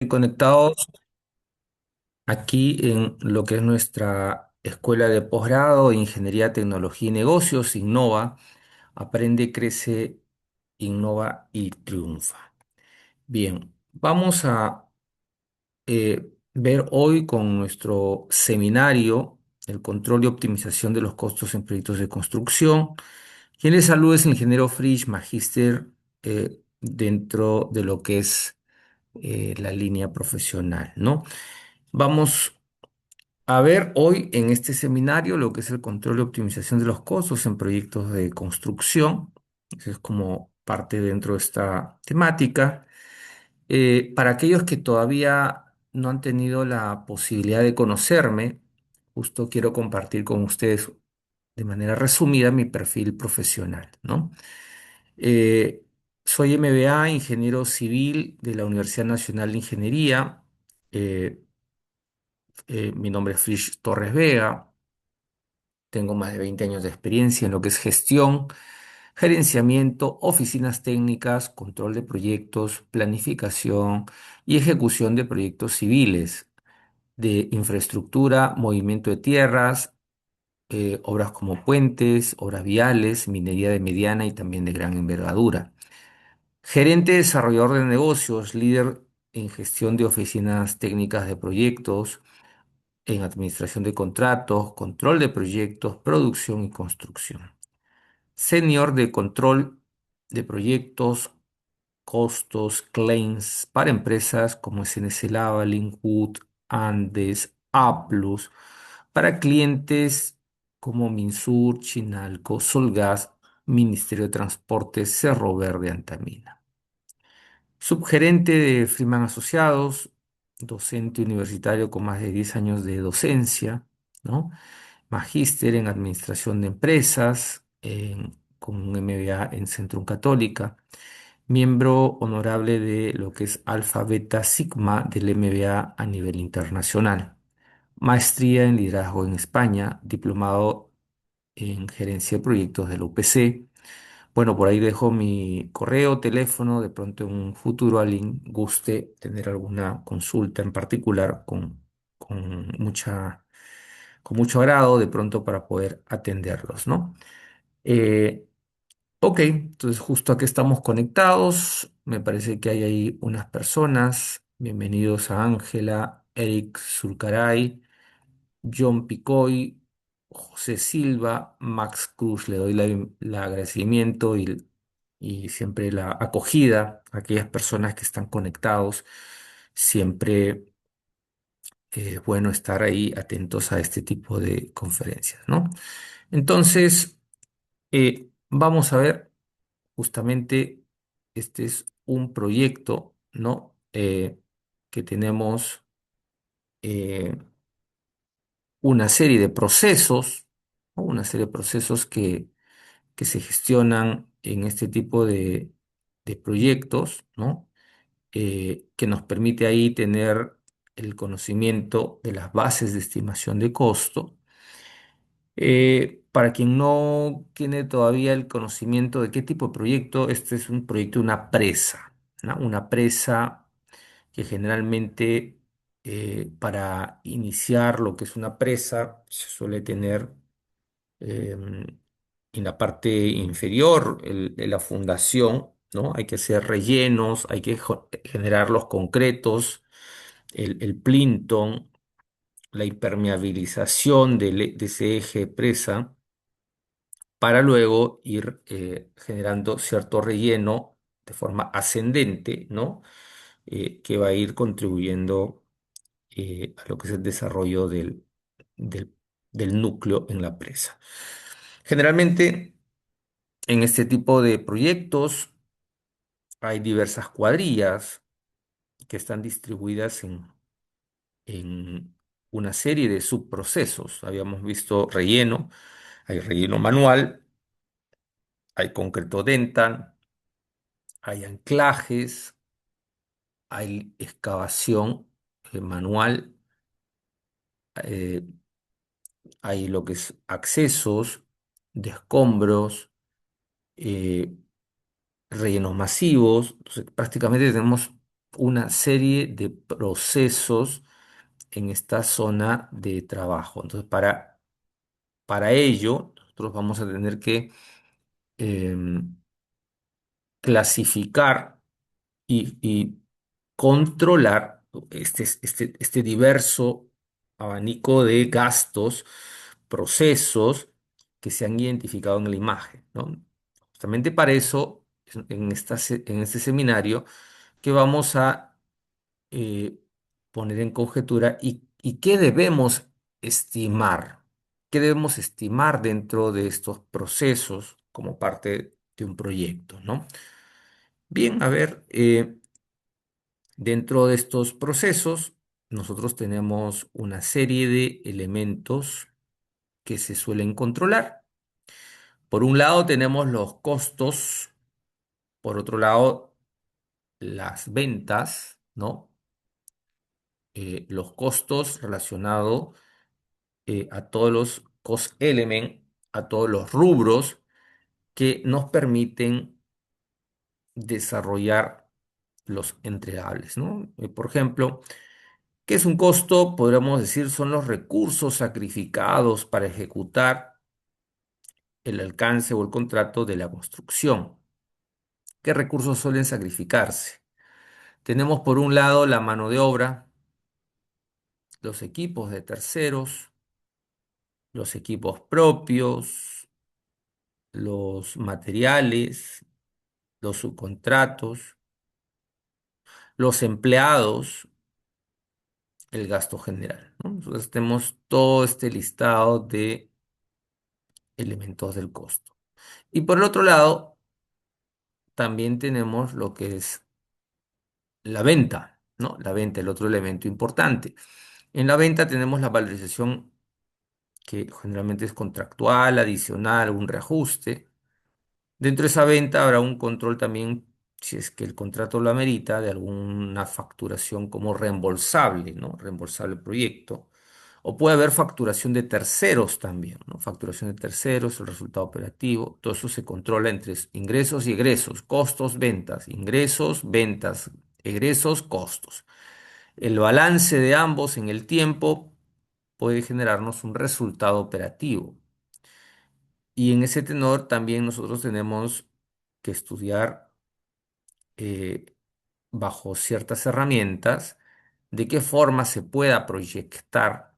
Conectados aquí en lo que es nuestra escuela de posgrado de Ingeniería, Tecnología y Negocios, Innova. Aprende, crece, innova y triunfa. Bien, vamos a ver hoy con nuestro seminario el control y optimización de los costos en proyectos de construcción. Quien les saluda es el ingeniero Frisch, magíster dentro de lo que es la línea profesional, ¿no? Vamos a ver hoy en este seminario lo que es el control y optimización de los costos en proyectos de construcción. Eso es como parte dentro de esta temática. Para aquellos que todavía no han tenido la posibilidad de conocerme, justo quiero compartir con ustedes de manera resumida mi perfil profesional, ¿no? Eh, Soy MBA, ingeniero civil de la Universidad Nacional de Ingeniería. Eh, Mi nombre es Frisch Torres Vega. Tengo más de 20 años de experiencia en lo que es gestión, gerenciamiento, oficinas técnicas, control de proyectos, planificación y ejecución de proyectos civiles, de infraestructura, movimiento de tierras, obras como puentes, obras viales, minería de mediana y también de gran envergadura. Gerente desarrollador de negocios, líder en gestión de oficinas técnicas de proyectos, en administración de contratos, control de proyectos, producción y construcción. Senior de control de proyectos, costos, claims para empresas como SNC Lavalin, Wood, Andes, Applus, para clientes como Minsur, Chinalco, Solgas, Ministerio de Transportes, Cerro Verde, Antamina. Subgerente de Freeman Asociados, docente universitario con más de 10 años de docencia, ¿no? Magíster en Administración de Empresas, con un MBA en Centrum Católica, miembro honorable de lo que es Alfa Beta Sigma del MBA a nivel internacional, maestría en liderazgo en España, diplomado en gerencia de proyectos de la UPC. Bueno, por ahí dejo mi correo, teléfono, de pronto en un futuro alguien guste tener alguna consulta en particular con con mucho agrado, de pronto para poder atenderlos, ¿no? Eh, ok, entonces justo aquí estamos conectados. Me parece que hay ahí unas personas. Bienvenidos a Ángela, Eric Zulcaray, John Picoy, José Silva, Max Cruz. Le doy el agradecimiento y siempre la acogida a aquellas personas que están conectados. Siempre es bueno estar ahí atentos a este tipo de conferencias, ¿no? Entonces, vamos a ver, justamente este es un proyecto, ¿no? Que tenemos eh, una serie de procesos, ¿no? Una serie de procesos que se gestionan en este tipo de proyectos, ¿no? Que nos permite ahí tener el conocimiento de las bases de estimación de costo. Para quien no tiene todavía el conocimiento de qué tipo de proyecto, este es un proyecto de una presa, ¿no? Una presa que generalmente para iniciar lo que es una presa se suele tener en la parte inferior la fundación, ¿no? Hay que hacer rellenos, hay que generar los concretos, el plinton, la impermeabilización de ese eje presa para luego ir generando cierto relleno de forma ascendente, ¿no? Que va a ir contribuyendo a lo que es el desarrollo del, del núcleo en la presa. Generalmente, en este tipo de proyectos hay diversas cuadrillas que están distribuidas en una serie de subprocesos. Habíamos visto relleno, hay relleno manual, hay concreto dental, hay anclajes, hay excavación manual, eh, hay lo que es accesos de escombros, eh, rellenos masivos. Entonces, prácticamente tenemos una serie de procesos en esta zona de trabajo. Entonces, para ello, nosotros vamos a tener que em, clasificar y controlar este diverso abanico de gastos, procesos que se han identificado en la imagen, ¿no? Justamente para eso, en este seminario, que vamos a eh, poner en conjetura y qué debemos estimar, qué debemos estimar dentro de estos procesos como parte de un proyecto, ¿no? Bien, a ver, dentro de estos procesos, nosotros tenemos una serie de elementos que se suelen controlar. Por un lado tenemos los costos, por otro lado las ventas, ¿no? Los costos relacionados a todos los cost elements, a todos los rubros que nos permiten desarrollar los entregables, ¿no? Por ejemplo, ¿qué es un costo? Podríamos decir son los recursos sacrificados para ejecutar el alcance o el contrato de la construcción. ¿Qué recursos suelen sacrificarse? Tenemos por un lado la mano de obra, los equipos de terceros, los equipos propios, los materiales, los subcontratos, los empleados, el gasto general, ¿no? Entonces tenemos todo este listado de elementos del costo. Y por el otro lado, también tenemos lo que es la venta, ¿no? La venta, el otro elemento importante. En la venta tenemos la valorización que generalmente es contractual, adicional, un reajuste. Dentro de esa venta habrá un control también, si es que el contrato lo amerita, de alguna facturación como reembolsable, ¿no? Reembolsable proyecto. O puede haber facturación de terceros también, ¿no? Facturación de terceros, el resultado operativo. Todo eso se controla entre ingresos y egresos, costos, ventas, ingresos, ventas, egresos, costos. El balance de ambos en el tiempo puede generarnos un resultado operativo. Y en ese tenor también nosotros tenemos que estudiar eh, bajo ciertas herramientas de qué forma se pueda proyectar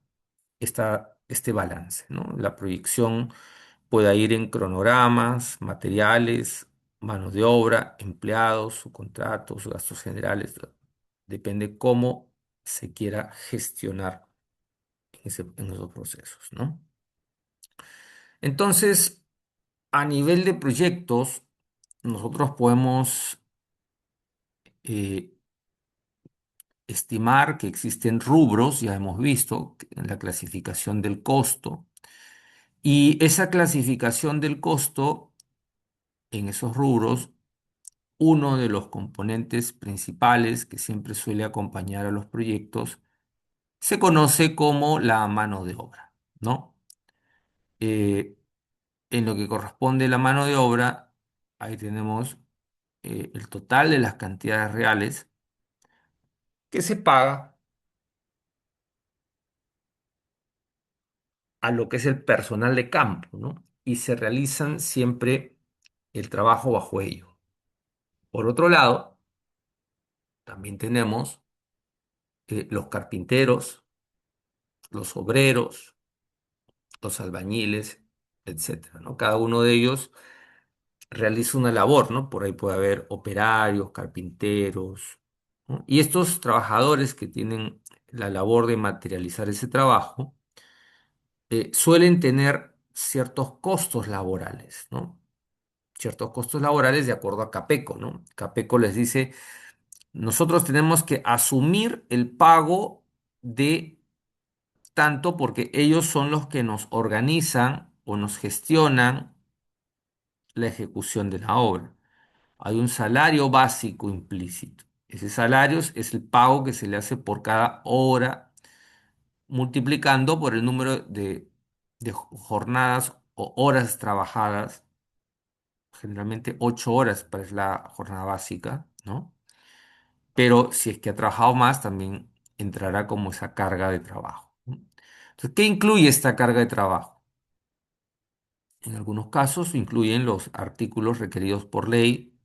este balance, ¿no? La proyección pueda ir en cronogramas, materiales, mano de obra, empleados, subcontratos, gastos generales. Depende cómo se quiera gestionar en esos procesos, ¿no? Entonces, a nivel de proyectos, nosotros podemos eh, estimar que existen rubros, ya hemos visto, en la clasificación del costo, y esa clasificación del costo en esos rubros, uno de los componentes principales que siempre suele acompañar a los proyectos, se conoce como la mano de obra, ¿no? Eh, en lo que corresponde a la mano de obra, ahí tenemos el total de las cantidades reales que se paga a lo que es el personal de campo, ¿no? Y se realizan siempre el trabajo bajo ello. Por otro lado, también tenemos los carpinteros, los obreros, los albañiles, etcétera, ¿no? Cada uno de ellos realiza una labor, ¿no? Por ahí puede haber operarios, carpinteros, ¿no? Y estos trabajadores que tienen la labor de materializar ese trabajo suelen tener ciertos costos laborales, ¿no? Ciertos costos laborales de acuerdo a Capeco, ¿no? Capeco les dice, nosotros tenemos que asumir el pago de tanto porque ellos son los que nos organizan o nos gestionan la ejecución de la obra. Hay un salario básico implícito. Ese salario es el pago que se le hace por cada hora, multiplicando por el número de jornadas o horas trabajadas, generalmente 8 horas es la jornada básica, ¿no? pero si es que ha trabajado más, también entrará como esa carga de trabajo, ¿no? Entonces, ¿qué incluye esta carga de trabajo? En algunos casos incluyen los artículos requeridos por ley,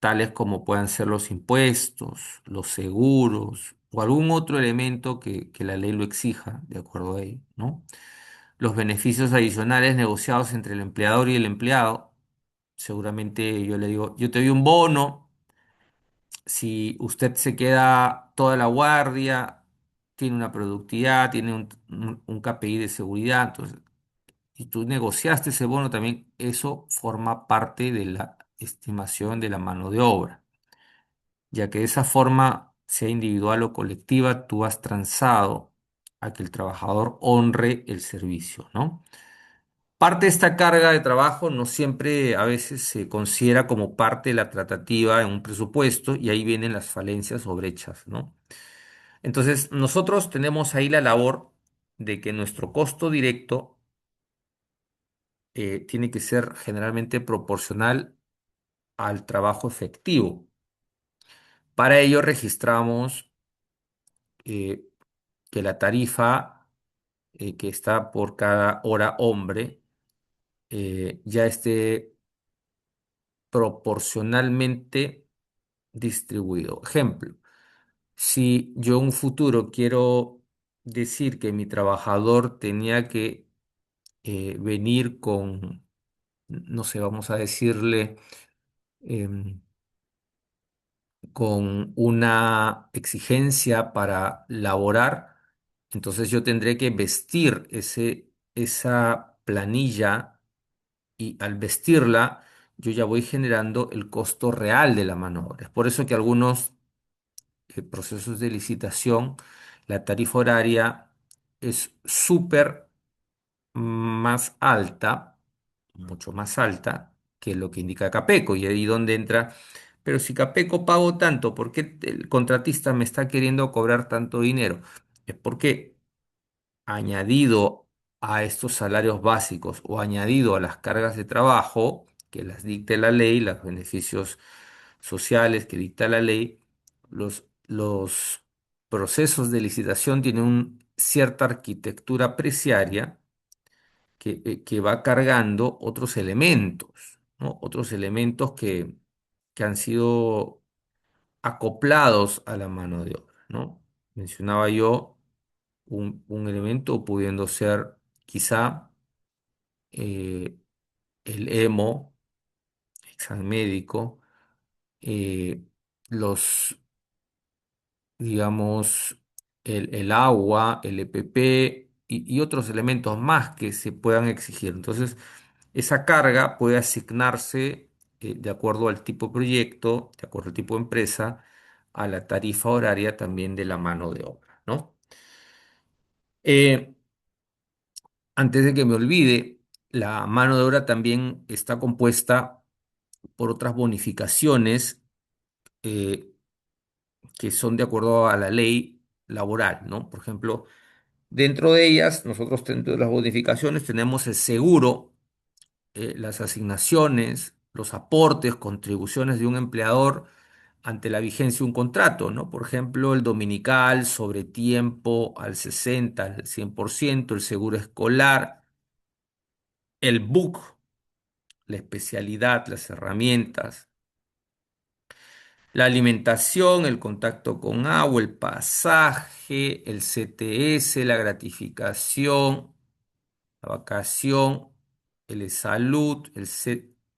tales como puedan ser los impuestos, los seguros o algún otro elemento que la ley lo exija, de acuerdo a ello, ¿no? Los beneficios adicionales negociados entre el empleador y el empleado. Seguramente yo le digo, yo te doy un bono, si usted se queda toda la guardia, tiene una productividad, tiene un KPI de seguridad, entonces, y tú negociaste ese bono también, eso forma parte de la estimación de la mano de obra, ya que de esa forma, sea individual o colectiva, tú has transado a que el trabajador honre el servicio, ¿no? Parte de esta carga de trabajo no siempre a veces se considera como parte de la tratativa en un presupuesto y ahí vienen las falencias o brechas, ¿no? Entonces, nosotros tenemos ahí la labor de que nuestro costo directo tiene que ser generalmente proporcional al trabajo efectivo. Para ello registramos eh, que la tarifa que está por cada hora hombre ya esté proporcionalmente distribuido. Ejemplo, si yo en un futuro quiero decir que mi trabajador tenía que venir con, no sé, vamos a decirle, em, con una exigencia para laborar, entonces yo tendré que vestir esa planilla y al vestirla, yo ya voy generando el costo real de la mano de obra. Es por eso que algunos procesos de licitación, la tarifa horaria es súper más alta, mucho más alta que lo que indica Capeco, y ahí donde entra, pero si Capeco pago tanto, ¿por qué el contratista me está queriendo cobrar tanto dinero? Es porque añadido a estos salarios básicos o añadido a las cargas de trabajo que las dicte la ley, los beneficios sociales que dicta la ley, los procesos de licitación tienen cierta arquitectura preciaria que va cargando otros elementos, ¿no? Otros elementos que han sido acoplados a la mano de obra, ¿no? Mencionaba yo un elemento pudiendo ser quizá eh, el EMO, examen médico, eh, los, digamos, el agua, el EPP y otros elementos más que se puedan exigir. Entonces, esa carga puede asignarse de acuerdo al tipo de proyecto, de acuerdo al tipo de empresa, a la tarifa horaria también de la mano de obra, ¿no? Eh, Antes de que me olvide, la mano de obra también está compuesta por otras bonificaciones eh, que son de acuerdo a la ley laboral, ¿no? Por ejemplo, dentro de ellas, nosotros dentro de las bonificaciones tenemos el seguro, las asignaciones, los aportes, contribuciones de un empleador ante la vigencia de un contrato, ¿no? Por ejemplo, el dominical sobre tiempo al 60, al 100%, el seguro escolar, el BUC, la especialidad, las herramientas, la alimentación, el contacto con agua, el pasaje, el CTS, la gratificación, la vacación, el salud,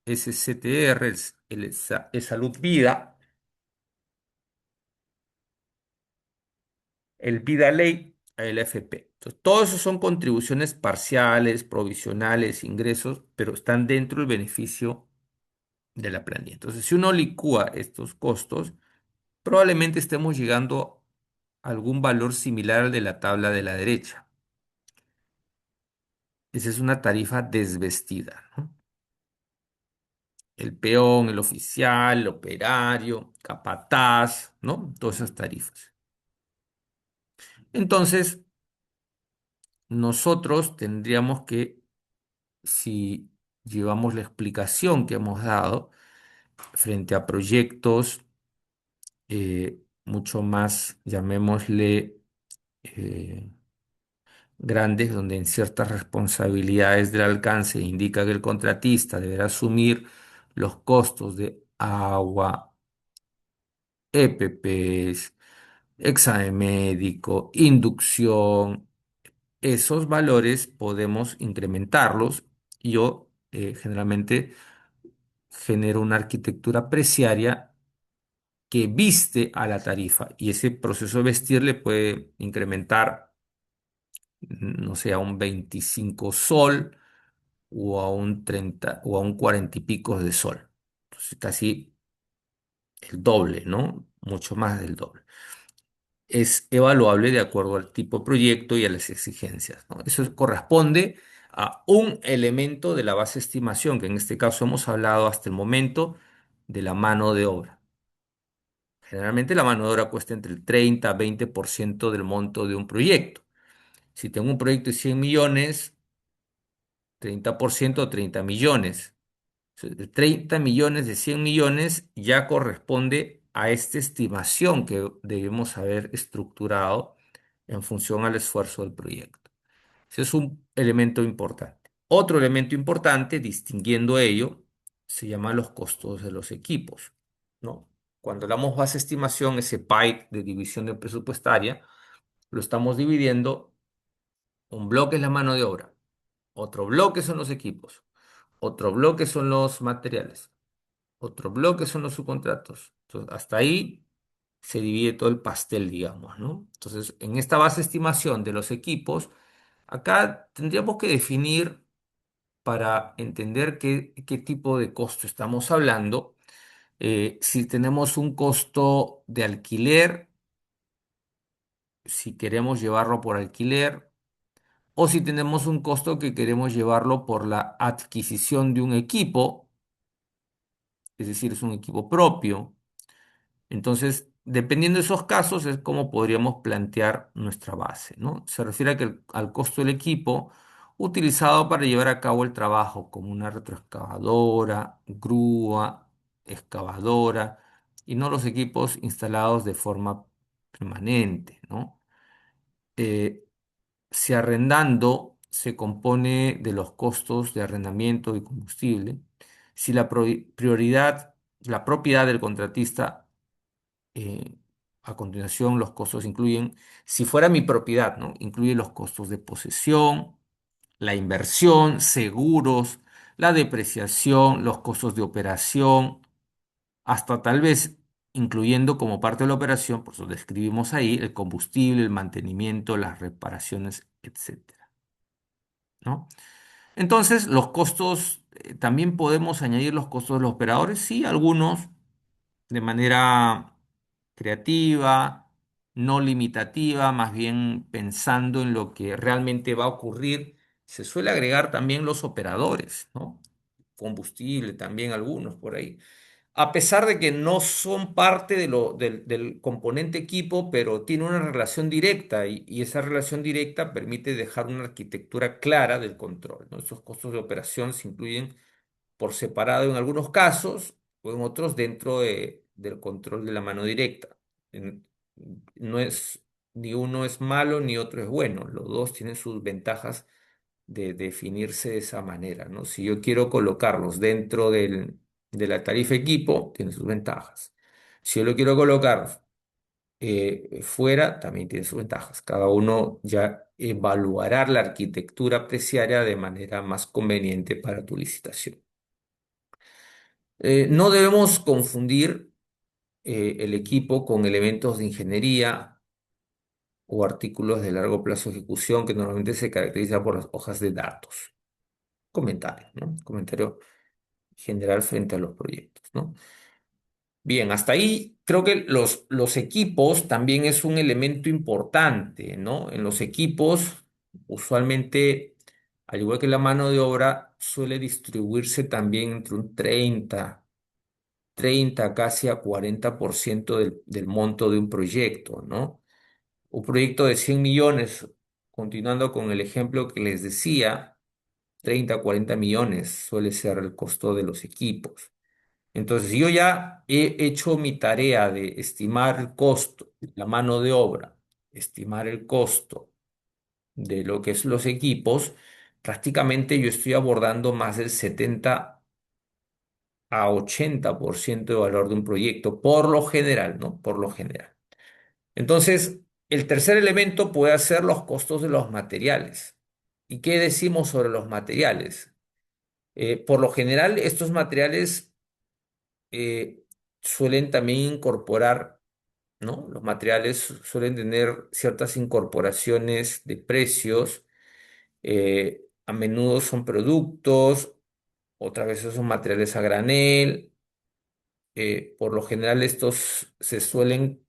SCTR, el salud vida, el vida ley, el FP. Entonces, todo eso son contribuciones parciales, provisionales, ingresos, pero están dentro del beneficio de la planilla. Entonces, si uno licúa estos costos, probablemente estemos llegando a algún valor similar al de la tabla de la derecha. Esa es una tarifa desvestida, ¿no? El peón, el oficial, el operario, capataz, ¿no? Todas esas tarifas. Entonces, nosotros tendríamos que, si llevamos la explicación que hemos dado frente a proyectos mucho más, llamémosle, eh, grandes, donde en ciertas responsabilidades del alcance indica que el contratista deberá asumir los costos de agua, EPPs, examen médico, inducción. Esos valores podemos incrementarlos. Y yo generalmente genero una arquitectura preciaria que viste a la tarifa, y ese proceso de vestir le puede incrementar, no sé, a un 25 sol o a un 30 o a un 40 y pico de sol. Entonces casi el doble, ¿no? Mucho más del doble. Es evaluable de acuerdo al tipo de proyecto y a las exigencias, ¿no? Eso corresponde a un elemento de la base de estimación, que en este caso hemos hablado hasta el momento de la mano de obra. Generalmente la mano de obra cuesta entre el 30 a 20% del monto de un proyecto. Si tengo un proyecto de 100 millones, 30% 30 millones. De 30 millones de 100 millones ya corresponde a esta estimación que debemos haber estructurado en función al esfuerzo del proyecto. Ese es un elemento importante. Otro elemento importante, distinguiendo ello, se llama los costos de los equipos, ¿no? Cuando damos base estimación, ese pie de división de presupuestaria, lo estamos dividiendo. Un bloque es la mano de obra, otro bloque son los equipos, otro bloque son los materiales, otro bloque son los subcontratos. Entonces, hasta ahí se divide todo el pastel, digamos, ¿no? Entonces, en esta base de estimación de los equipos, acá tendríamos que definir, para entender qué tipo de costo estamos hablando, si tenemos un costo de alquiler, si queremos llevarlo por alquiler, o si tenemos un costo que queremos llevarlo por la adquisición de un equipo, es decir, es un equipo propio. Entonces, dependiendo de esos casos, es como podríamos plantear nuestra base, ¿no? Se refiere a al costo del equipo utilizado para llevar a cabo el trabajo, como una retroexcavadora, grúa, excavadora, y no los equipos instalados de forma permanente, ¿no? Eh, Si arrendando se compone de los costos de arrendamiento y combustible, si la propiedad del contratista, eh, a continuación los costos incluyen, si fuera mi propiedad, ¿no? Incluye los costos de posesión, la inversión, seguros, la depreciación, los costos de operación, hasta tal vez incluyendo como parte de la operación, por eso describimos ahí, el combustible, el mantenimiento, las reparaciones, etcétera, ¿no? Entonces, los costos, también podemos añadir los costos de los operadores, sí, algunos de manera creativa, no limitativa, más bien pensando en lo que realmente va a ocurrir. Se suele agregar también los operadores, ¿no? Combustible, también algunos por ahí. A pesar de que no son parte del componente equipo, pero tiene una relación directa, y esa relación directa permite dejar una arquitectura clara del control, ¿no? Estos costos de operación se incluyen por separado en algunos casos, o en otros dentro del control de la mano directa. En- No es, ni uno es malo ni otro es bueno, los dos tienen sus ventajas de definirse de esa manera, ¿no? Si yo quiero colocarlos dentro de la tarifa equipo, tiene sus ventajas. Si yo lo quiero colocar fuera, también tiene sus ventajas. Cada uno ya evaluará la arquitectura apreciaria de manera más conveniente para tu licitación. No debemos confundir el equipo con elementos de ingeniería o artículos de largo plazo de ejecución, que normalmente se caracteriza por las hojas de datos. Comentario, ¿no? Comentario general frente a los proyectos, ¿no? Bien, hasta ahí creo que los equipos también es un elemento importante, ¿no? En los equipos, usualmente, al igual que la mano de obra, suele distribuirse también entre un 30 casi a 40% del monto de un proyecto, ¿no? Un proyecto de 100 millones, continuando con el ejemplo que les decía, 30 a 40 millones suele ser el costo de los equipos. Entonces, yo ya he hecho mi tarea de estimar el costo, la mano de obra, estimar el costo de lo que es los equipos. Prácticamente yo estoy abordando más del 70 a 80% de valor de un proyecto, por lo general, ¿no? Por lo general. Entonces, el tercer elemento puede ser los costos de los materiales. ¿Y qué decimos sobre los materiales? Por lo general, estos materiales eh, suelen también incorporar, ¿no? Los materiales suelen tener ciertas incorporaciones de precios. A menudo son productos, otras veces son materiales a granel. Por lo general, estos se suele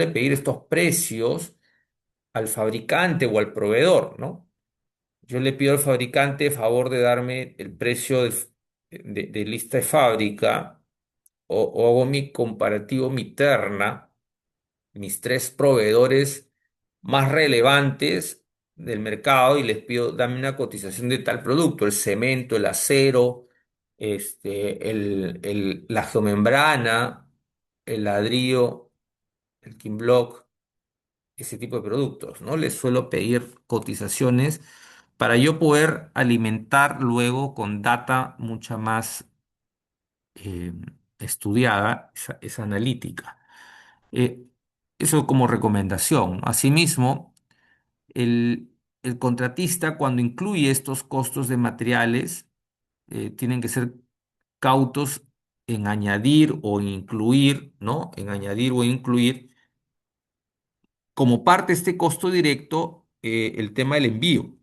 pedir estos precios al fabricante o al proveedor, ¿no? Yo le pido al fabricante favor de darme el precio de lista de fábrica o hago mi comparativo, mi terna, mis tres proveedores más relevantes del mercado y les pido, dame una cotización de tal producto, el cemento, el acero, la geomembrana, el ladrillo, el Kimblock, ese tipo de productos, ¿no? Les suelo pedir cotizaciones para yo poder alimentar luego con data mucha más eh, estudiada, esa analítica. Eh, Eso como recomendación. Asimismo, el, el contratista cuando incluye estos costos de materiales, tienen que ser cautos en añadir o incluir, ¿no? En añadir o incluir como parte de este costo directo, el tema del envío.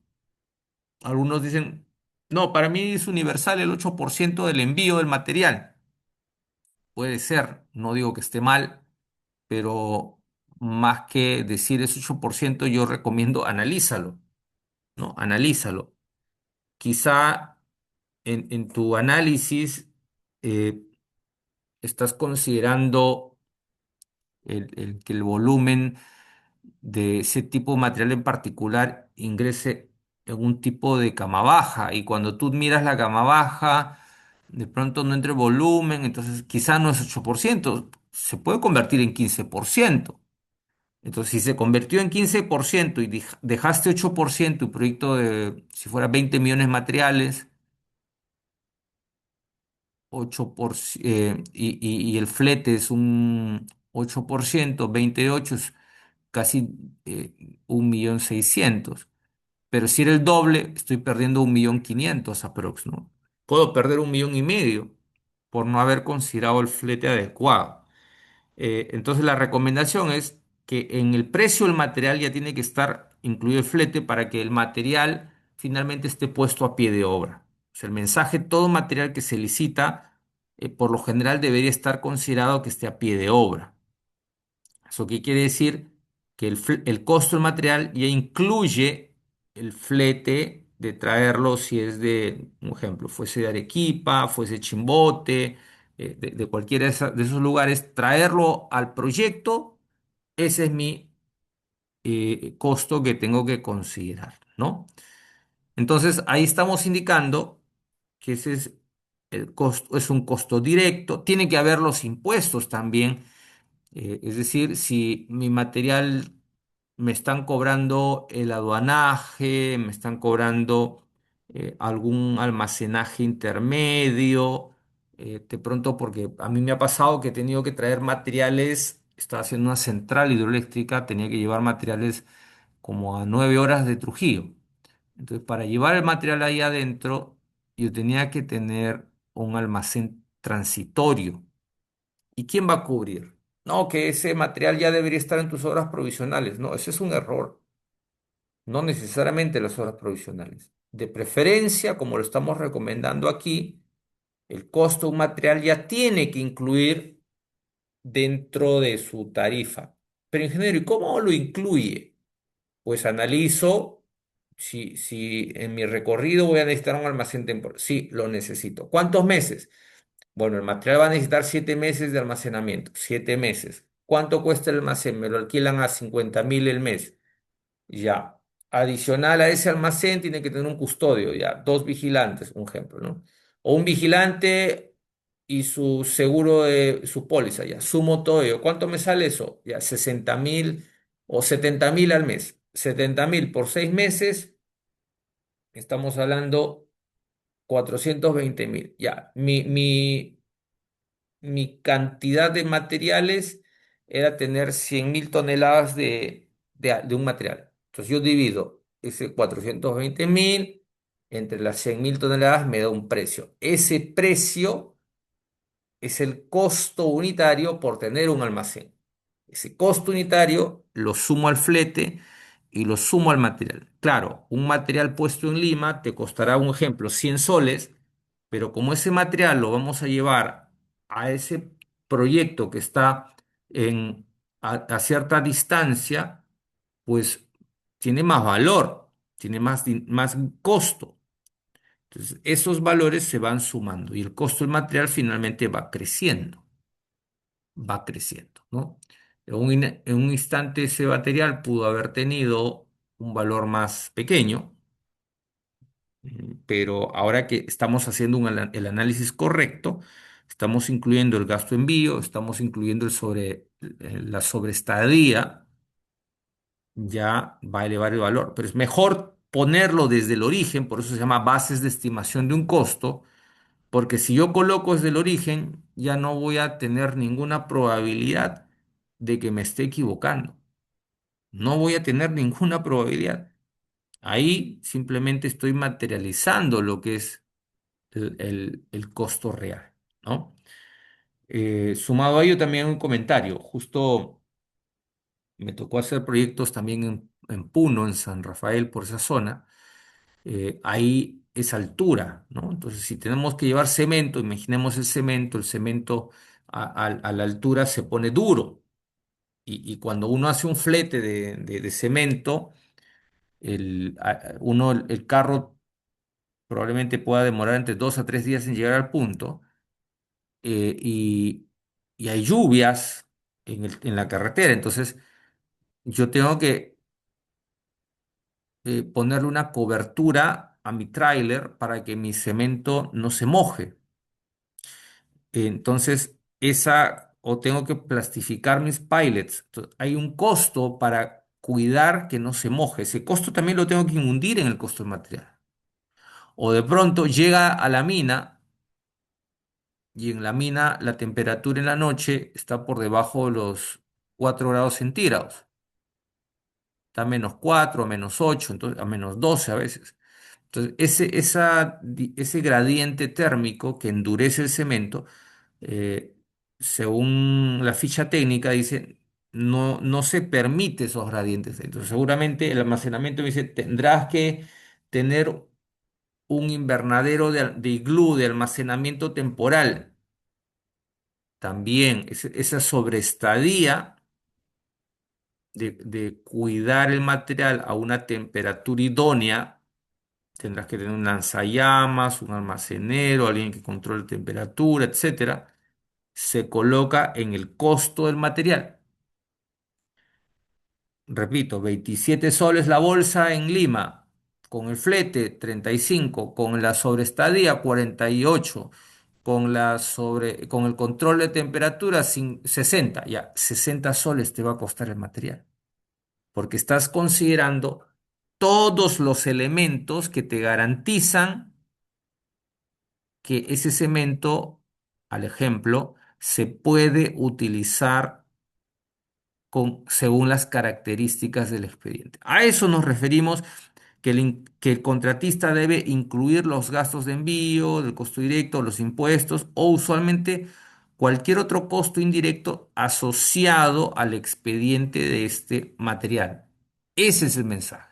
Algunos dicen, no, para mí es universal el 8% del envío del material. Puede ser, no digo que esté mal, pero más que decir ese 8% yo recomiendo analízalo, ¿no? Analízalo. Quizá en tu análisis eh, estás considerando que el volumen de ese tipo de material en particular ingrese en un tipo de cama baja y cuando tú miras la cama baja, de pronto no entre volumen, entonces quizá no es 8%, se puede convertir en 15%. Entonces, si se convirtió en 15% y dejaste 8% y proyecto de, si fuera 20 millones de materiales, 8%, y el flete es un 8%, 20 de 8 es casi 1.600.000. Pero si era el doble, estoy perdiendo 1.500.000 aprox, ¿no? Puedo perder 1.500.000 por no haber considerado el flete adecuado. Entonces la recomendación es que en el precio del material ya tiene que estar incluido el flete para que el material finalmente esté puesto a pie de obra. O sea, el mensaje, todo material que se licita, por lo general debería estar considerado que esté a pie de obra. ¿Eso qué quiere decir? Que el costo del material ya incluye el flete de traerlo si es de, un ejemplo, fuese de Arequipa, fuese Chimbote, de cualquiera de esos lugares, traerlo al proyecto, ese es mi costo que tengo que considerar, ¿no? Entonces ahí estamos indicando que ese es el costo, es un costo directo, tiene que haber los impuestos también, es decir, si mi material me están cobrando el aduanaje, me están cobrando algún almacenaje intermedio, de pronto porque a mí me ha pasado que he tenido que traer materiales, estaba haciendo una central hidroeléctrica, tenía que llevar materiales como a 9 horas de Trujillo. Entonces, para llevar el material ahí adentro, yo tenía que tener un almacén transitorio. ¿Y quién va a cubrir? No, que ese material ya debería estar en tus obras provisionales. No, ese es un error. No necesariamente las obras provisionales. De preferencia, como lo estamos recomendando aquí, el costo de un material ya tiene que incluir dentro de su tarifa. Pero ingeniero, ¿y cómo lo incluye? Pues analizo si en mi recorrido voy a necesitar un almacén temporal. Sí, lo necesito. ¿Cuántos meses? Bueno, el material va a necesitar 7 meses de almacenamiento. 7 meses. ¿Cuánto cuesta el almacén? Me lo alquilan a 50.000 el mes. Ya. Adicional a ese almacén tiene que tener un custodio, ya. Dos vigilantes, un ejemplo, ¿no? O un vigilante y su seguro de su póliza, ya, sumo todo ello. ¿Cuánto me sale eso? Ya, 60.000 o 70.000 al mes. 70.000 por 6 meses, estamos hablando 420.000. Ya, mi cantidad de materiales era tener 100.000 toneladas de un material. Entonces yo divido ese 420.000 entre las 100.000 toneladas, me da un precio. Ese precio es el costo unitario por tener un almacén. Ese costo unitario lo sumo al flete y lo sumo al material. Claro, un material puesto en Lima te costará, un ejemplo, 100 soles, pero como ese material lo vamos a llevar a ese proyecto que está a cierta distancia, pues tiene más valor, tiene más costo. Entonces, esos valores se van sumando y el costo del material finalmente va creciendo, ¿no? En un instante ese material pudo haber tenido un valor más pequeño, pero ahora que estamos haciendo el análisis correcto, estamos incluyendo el gasto de envío, estamos incluyendo la sobreestadía, ya va a elevar el valor, pero es mejor ponerlo desde el origen, por eso se llama bases de estimación de un costo, porque si yo coloco desde el origen, ya no voy a tener ninguna probabilidad de que me esté equivocando. No voy a tener ninguna probabilidad. Ahí simplemente estoy materializando lo que es el costo real, ¿no? Sumado a ello también un comentario. Justo me tocó hacer proyectos también en Puno, en San Rafael, por esa zona. Ahí es altura, ¿no? Entonces, si tenemos que llevar cemento, imaginemos el cemento a la altura se pone duro. Y cuando uno hace un flete de cemento, el carro probablemente pueda demorar entre 2 a 3 días en llegar al punto, eh, y, y hay lluvias en la carretera. Entonces, yo tengo que ponerle una cobertura a mi tráiler para que mi cemento no se moje. Entonces, o tengo que plastificar mis pallets. Hay un costo para cuidar que no se moje. Ese costo también lo tengo que infundir en el costo del material. O de pronto llega a la mina y en la mina la temperatura en la noche está por debajo de los 4 grados centígrados. Está a -4, a -8, entonces, a -12 a veces. Entonces, ese gradiente térmico que endurece el cemento, eh, según la ficha técnica, dice, no se permite esos gradientes. Entonces, seguramente el almacenamiento me dice, tendrás que tener un invernadero de iglú, de almacenamiento temporal. También esa sobreestadía de cuidar el material a una temperatura idónea. Tendrás que tener un lanzallamas, un almacenero, alguien que controle temperatura, etcétera. Se coloca en el costo del material. Repito, 27 soles la bolsa en Lima, con el flete 35, con la sobreestadía 48, con el control de temperatura 60, ya 60 soles te va a costar el material, porque estás considerando todos los elementos que te garantizan que ese cemento, al ejemplo, se puede utilizar según las características del expediente. A eso nos referimos que el contratista debe incluir los gastos de envío, del costo directo, los impuestos o usualmente cualquier otro costo indirecto asociado al expediente de este material. Ese es el mensaje.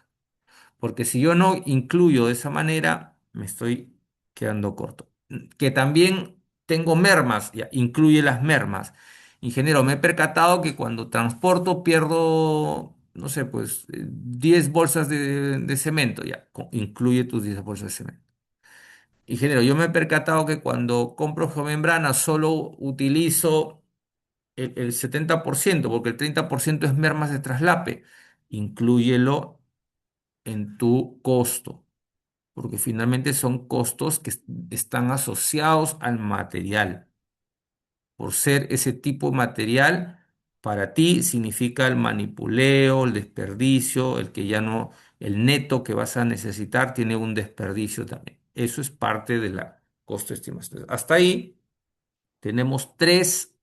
Porque si yo no incluyo de esa manera, me estoy quedando corto. Que también tengo mermas, ya, incluye las mermas. Ingeniero, me he percatado que cuando transporto pierdo, no sé, pues 10 bolsas de cemento, ya, incluye tus 10 bolsas de cemento. Ingeniero, yo me he percatado que cuando compro geomembrana solo utilizo el 70% porque el 30% es mermas de traslape. Inclúyelo en tu costo, porque finalmente son costos que están asociados al material. por ser ese tipo de material, para ti significa el manipuleo, el desperdicio, el que ya no, el neto que vas a necesitar tiene un desperdicio también. Eso es parte de la costo estimación. Hasta ahí tenemos tres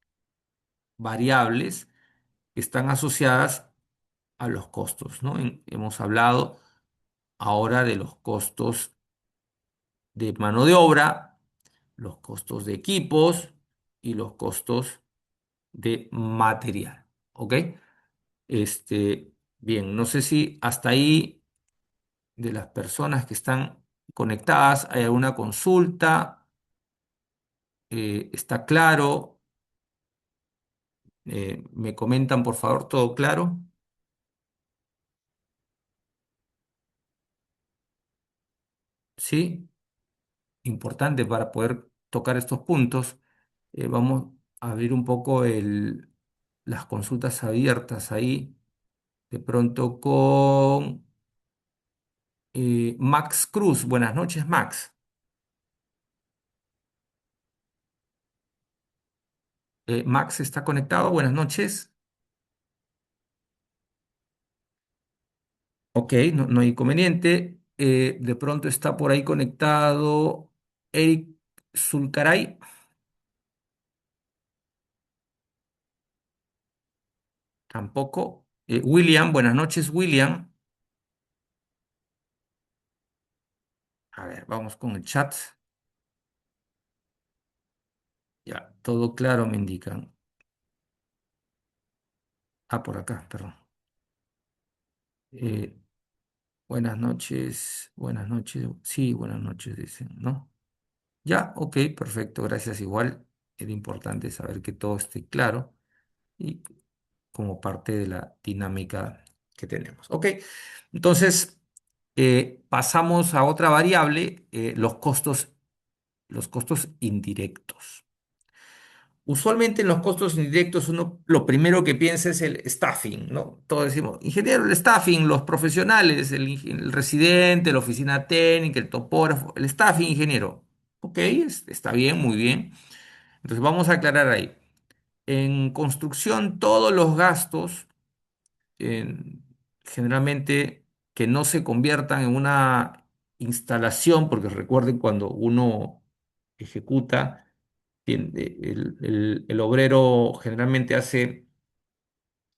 variables que están asociadas a los costos, ¿no? Hemos hablado ahora de los costos de mano de obra, los costos de equipos y los costos de material. ¿Ok? Bien, no sé si hasta ahí de las personas que están conectadas hay alguna consulta. ¿Está claro? ¿Me comentan, por favor, todo claro? Sí, importante para poder tocar estos puntos. Vamos a abrir un poco las consultas abiertas ahí, de pronto con Max Cruz. Buenas noches, Max. Max está conectado. Buenas noches. Ok, no, no hay inconveniente. De pronto está por ahí conectado Eric Zulcaray. Tampoco. William, buenas noches, William. A ver, vamos con el chat. Ya, todo claro, me indican. Ah, por acá, perdón. Eh, buenas noches, buenas noches. Sí, buenas noches, dicen, ¿no? Ya, ok, perfecto, gracias. Igual era importante saber que todo esté claro y como parte de la dinámica que tenemos. Ok, entonces pasamos a otra variable, los costos indirectos. Usualmente en los costos indirectos uno lo primero que piensa es el staffing, ¿no? Todos decimos, ingeniero, el staffing, los profesionales, el residente, la oficina técnica, el topógrafo, el staffing, ingeniero. Ok, está bien, muy bien. Entonces vamos a aclarar ahí. En construcción, todos los gastos, generalmente que no se conviertan en una instalación, porque recuerden cuando uno ejecuta, el obrero generalmente hace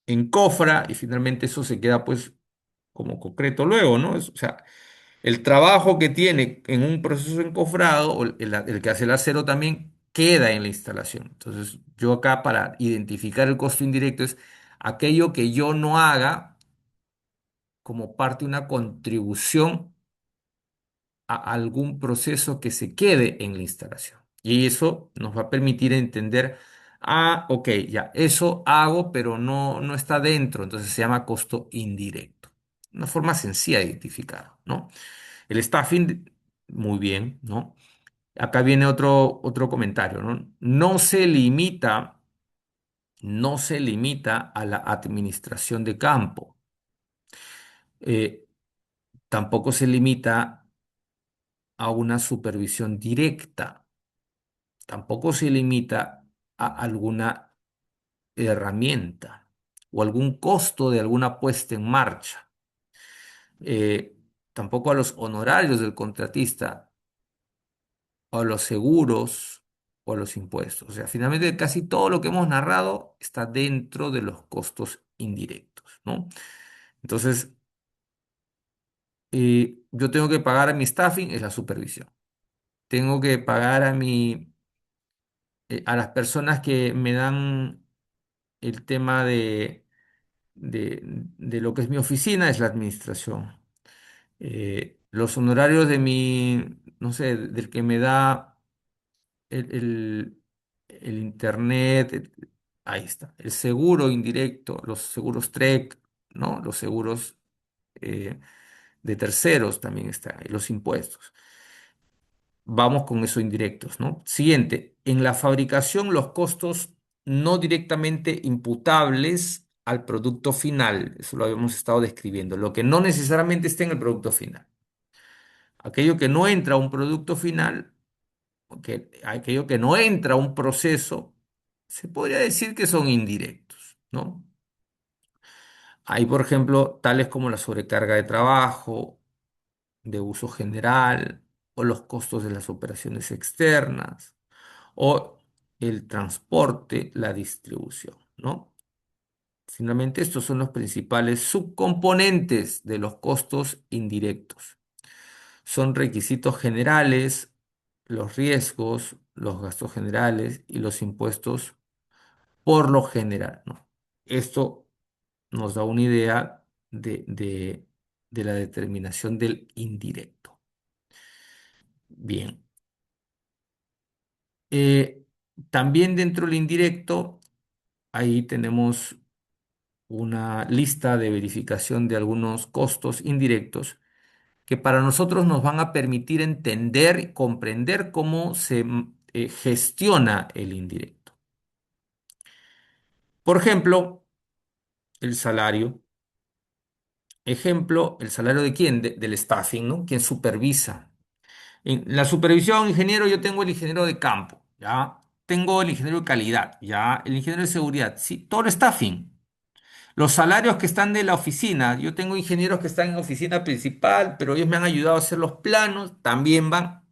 encofra y finalmente eso se queda pues como concreto luego, ¿no? O sea, el trabajo que tiene en un proceso encofrado, o el que hace el acero también, queda en la instalación. Entonces, yo acá para identificar el costo indirecto es aquello que yo no haga como parte de una contribución a algún proceso que se quede en la instalación. Y eso nos va a permitir entender, ok, ya, eso hago, pero no está dentro, entonces se llama costo indirecto. Una forma sencilla de identificarlo, ¿no? El staffing, muy bien, ¿no? Acá viene otro comentario, ¿no? No se limita a la administración de campo. Eh, Tampoco se limita a una supervisión directa. Tampoco se limita a alguna herramienta o algún costo de alguna puesta en marcha. Eh, Tampoco a los honorarios del contratista o a los seguros o a los impuestos. O sea, finalmente casi todo lo que hemos narrado está dentro de los costos indirectos, ¿no? Entonces, yo tengo que pagar a mi staffing, es la supervisión. Tengo que pagar a las personas que me dan el tema de lo que es mi oficina, es la administración. Los honorarios de no sé, del que me da el, el- el internet, ahí está. El seguro indirecto, los seguros TREC, ¿no? Los seguros de terceros también están ahí, los impuestos. Vamos con eso indirectos, ¿no? Siguiente, en la fabricación los costos no directamente imputables al producto final, eso lo habíamos estado describiendo, lo que no necesariamente está en el producto final. Aquello que no entra a un producto final, aquello que no entra a un proceso, se podría decir que son indirectos, ¿no? Hay, por ejemplo, tales como la sobrecarga de trabajo, de uso general, o los costos de las operaciones externas, o el transporte, la distribución, ¿no? Finalmente, estos son los principales subcomponentes de los costos indirectos. Son requisitos generales, los riesgos, los gastos generales y los impuestos por lo general, ¿no? Esto nos da una idea de la determinación del indirecto. Bien. Eh, También dentro del indirecto, ahí tenemos una lista de verificación de algunos costos indirectos que para nosotros nos van a permitir entender y comprender cómo se gestiona el indirecto. Por ejemplo, el salario. Ejemplo, ¿el salario de quién? Del staffing, ¿no? ¿Quién supervisa? En la supervisión, ingeniero, yo tengo el ingeniero de campo, ¿ya? Tengo el ingeniero de calidad, ¿ya? El ingeniero de seguridad, sí, todo el staffing. Los salarios que están de la oficina, yo tengo ingenieros que están en oficina principal, pero ellos me han ayudado a hacer los planos, también van.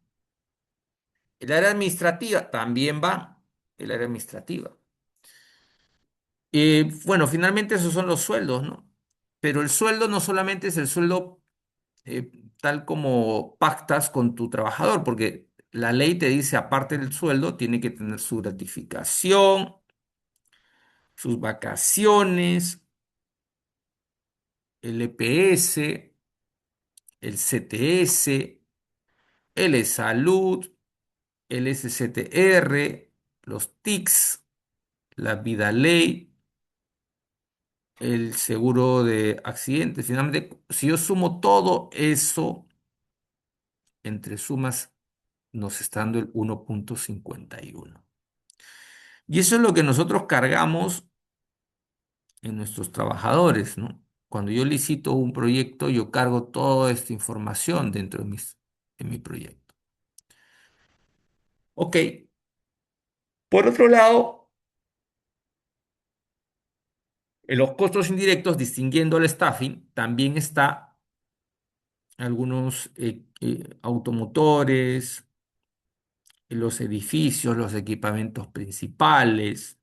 El área administrativa, también va. El área administrativa. Bueno, finalmente esos son los sueldos, ¿no? Pero el sueldo no solamente es el sueldo eh, tal como pactas con tu trabajador, porque la ley te dice, aparte del sueldo, tiene que tener su gratificación, sus vacaciones, el EPS, el CTS, el E-Salud, el SCTR, los TICS, la vida ley, el seguro de accidentes. Finalmente, si yo sumo todo eso, entre sumas, nos está dando el 1,51. Y eso es lo que nosotros cargamos en nuestros trabajadores, ¿no? Cuando yo licito un proyecto, yo cargo toda esta información dentro de mi proyecto. Ok, por otro lado, en los costos indirectos, distinguiendo el staffing, también está algunos automotores, los edificios, los equipamientos principales,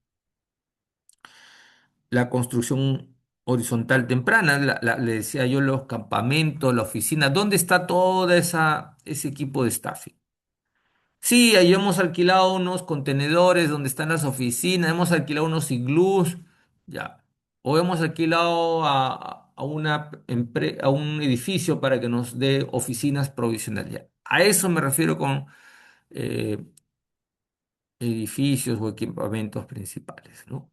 la construcción horizontal temprana, le decía yo, los campamentos, la oficina, ¿dónde está toda ese equipo de staffing? Sí, ahí hemos alquilado unos contenedores donde están las oficinas, hemos alquilado unos iglús, ya. O hemos alquilado a un edificio para que nos dé oficinas provisionales. Ya. A eso me refiero con eh, edificios o equipamientos principales, ¿no?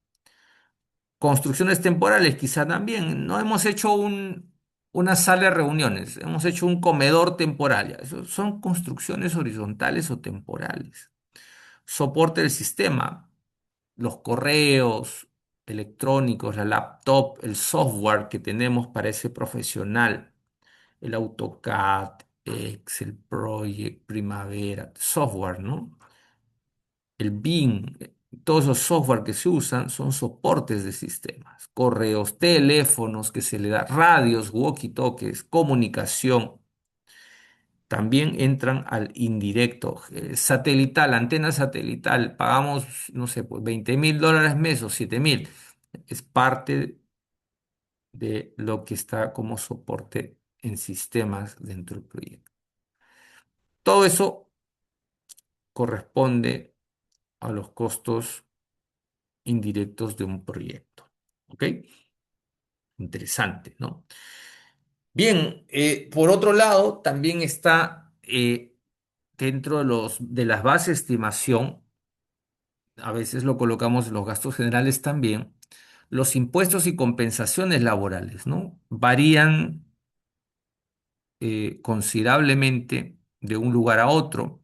Construcciones temporales, quizá también. No hemos hecho una sala de reuniones, hemos hecho un comedor temporal. Ya. Eso son construcciones horizontales o temporales. Soporte del sistema, los correos electrónicos, la laptop, el software que tenemos para ese profesional, el AutoCAD, Excel Project, Primavera, software, ¿no? El BIM, todos esos software que se usan son soportes de sistemas, correos, teléfonos que se le da, radios, walkie-talkies, comunicación. También entran al indirecto, satelital, antena satelital, pagamos, no sé, pues $20,000 mes o 7,000. Es parte de lo que está como soporte en sistemas dentro del proyecto. Todo eso corresponde a los costos indirectos de un proyecto. ¿Ok? Interesante, ¿no? Bien, por otro lado, también está dentro de las bases de estimación, a veces lo colocamos en los gastos generales también, los impuestos y compensaciones laborales, ¿no? Varían considerablemente de un lugar a otro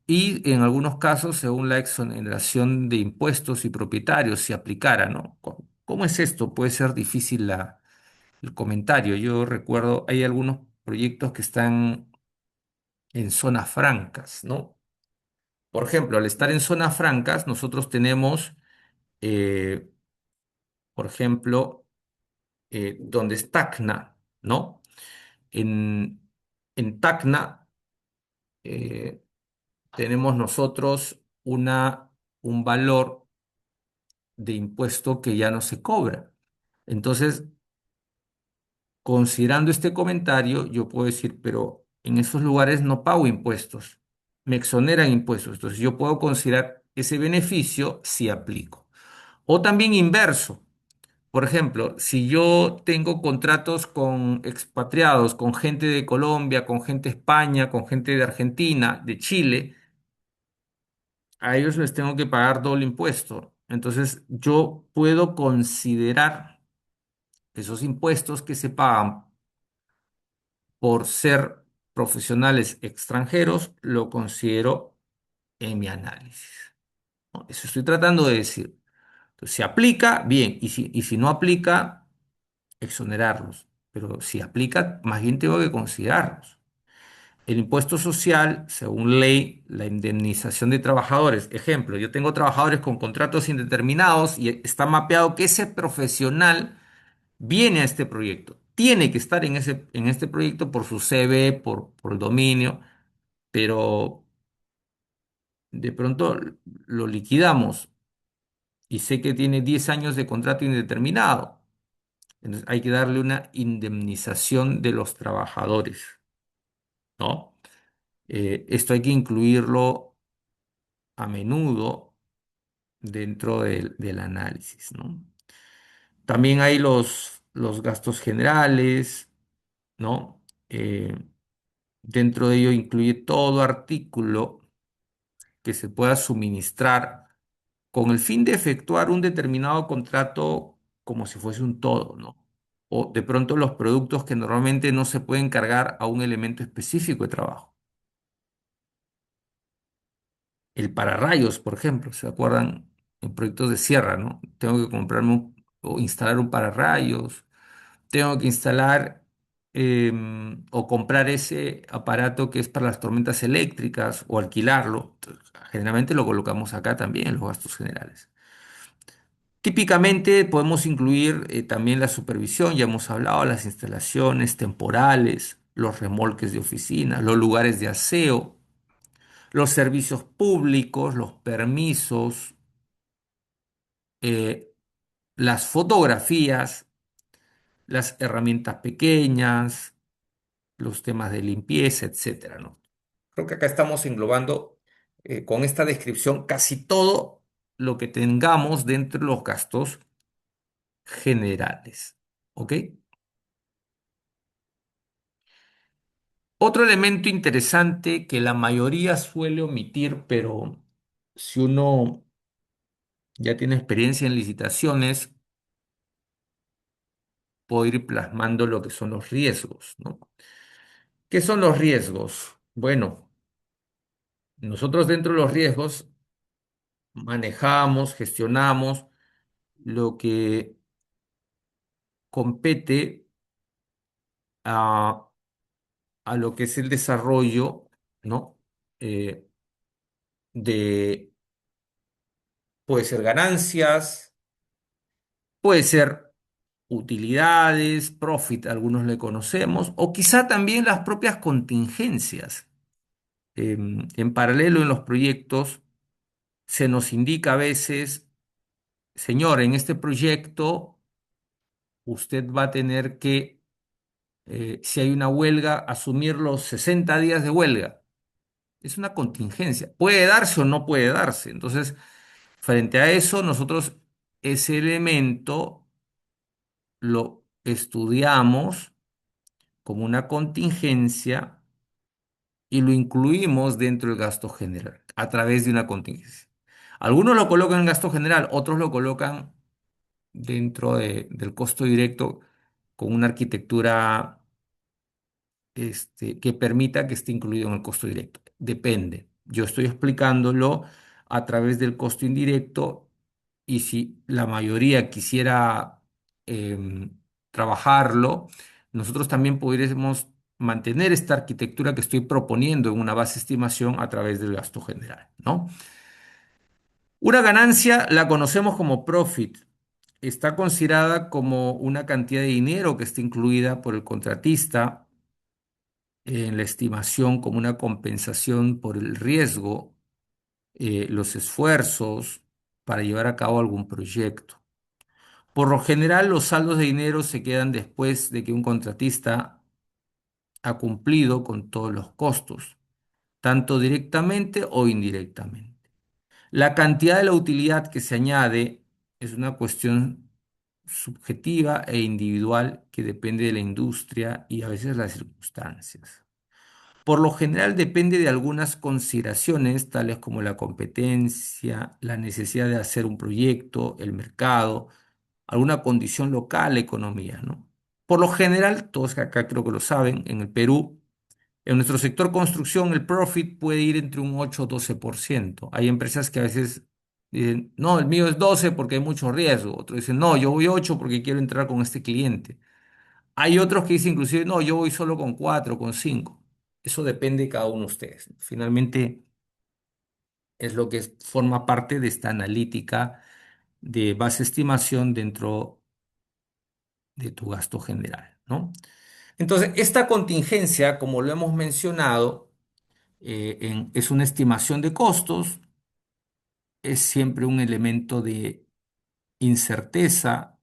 y en algunos casos según la exoneración de impuestos y propietarios se aplicara, ¿no? ¿Cómo es esto? Puede ser difícil el comentario. Yo recuerdo, hay algunos proyectos que están en zonas francas, ¿no? Por ejemplo, al estar en zonas francas, nosotros tenemos, eh, por ejemplo, donde es Tacna, ¿no? En, en Tacna eh, tenemos nosotros un valor de impuesto que ya no se cobra. Entonces, considerando este comentario, yo puedo decir, pero en esos lugares no pago impuestos, me exoneran impuestos. Entonces, yo puedo considerar ese beneficio si aplico. O también inverso. Por ejemplo, si yo tengo contratos con expatriados, con gente de Colombia, con gente de España, con gente de Argentina, de Chile, a ellos les tengo que pagar doble impuesto. Entonces, yo puedo considerar esos impuestos que se pagan por ser profesionales extranjeros, lo considero en mi análisis, ¿no? Eso estoy tratando de decir. Entonces, si aplica, bien, y si no aplica, exonerarlos. Pero si aplica, más bien tengo que considerarlos. El impuesto social, según ley, la indemnización de trabajadores. Ejemplo, yo tengo trabajadores con contratos indeterminados y está mapeado que ese profesional viene a este proyecto. Tiene que estar en este proyecto por su CV, por el dominio, pero de pronto lo liquidamos y sé que tiene 10 años de contrato indeterminado. Entonces hay que darle una indemnización de los trabajadores, ¿no? Esto hay que incluirlo a menudo dentro del análisis, ¿no? También hay los gastos generales, ¿no? Dentro de ello incluye todo artículo que se pueda suministrar con el fin de efectuar un determinado contrato como si fuese un todo, ¿no? O de pronto los productos que normalmente no se pueden cargar a un elemento específico de trabajo. El pararrayos, por ejemplo, ¿se acuerdan? En proyectos de sierra, ¿no? Tengo que comprarme o instalar un pararrayos, tengo que instalar o comprar ese aparato que es para las tormentas eléctricas o alquilarlo. Generalmente lo colocamos acá también en los gastos generales. Típicamente podemos incluir también la supervisión, ya hemos hablado, las instalaciones temporales, los remolques de oficina, los lugares de aseo, los servicios públicos, los permisos, eh, las fotografías, las herramientas pequeñas, los temas de limpieza, etcétera, ¿no? Creo que acá estamos englobando con esta descripción casi todo lo que tengamos dentro de los gastos generales. ¿Ok? Otro elemento interesante que la mayoría suele omitir, pero si uno ya tiene experiencia en licitaciones, puede ir plasmando lo que son los riesgos, ¿no? ¿Qué son los riesgos? Bueno, nosotros dentro de los riesgos manejamos, gestionamos lo que compete a, a lo que es el desarrollo, ¿no? Eh, de, puede ser ganancias, puede ser utilidades, profit, algunos le conocemos, o quizá también las propias contingencias. En paralelo en los proyectos se nos indica a veces, señor, en este proyecto usted va a tener que, si hay una huelga, asumir los 60 días de huelga. Es una contingencia. Puede darse o no puede darse. Entonces, frente a eso, nosotros ese elemento lo estudiamos como una contingencia y lo incluimos dentro del gasto general a través de una contingencia. Algunos lo colocan en gasto general, otros lo colocan dentro del costo directo con una arquitectura que permita que esté incluido en el costo directo. Depende. Yo estoy explicándolo a través del costo indirecto y si la mayoría quisiera em, trabajarlo, nosotros también podríamos mantener esta arquitectura que estoy proponiendo en una base de estimación a través del gasto general, ¿no? Una ganancia la conocemos como profit. Está considerada como una cantidad de dinero que está incluida por el contratista en la estimación como una compensación por el riesgo, los esfuerzos para llevar a cabo algún proyecto. Por lo general, los saldos de dinero se quedan después de que un contratista ha cumplido con todos los costos, tanto directamente o indirectamente. La cantidad de la utilidad que se añade es una cuestión subjetiva e individual que depende de la industria y a veces las circunstancias. Por lo general depende de algunas consideraciones, tales como la competencia, la necesidad de hacer un proyecto, el mercado, alguna condición local, la economía, ¿no? Por lo general, todos acá creo que lo saben, en el Perú, en nuestro sector construcción, el profit puede ir entre un 8 o 12%. Hay empresas que a veces dicen, no, el mío es 12 porque hay mucho riesgo. Otros dicen, no, yo voy 8 porque quiero entrar con este cliente. Hay otros que dicen inclusive, no, yo voy solo con 4, con 5. Eso depende de cada uno de ustedes. Finalmente, es lo que forma parte de esta analítica de base de estimación dentro de tu gasto general, ¿no? Entonces, esta contingencia, como lo hemos mencionado, es una estimación de costos, es siempre un elemento de incerteza,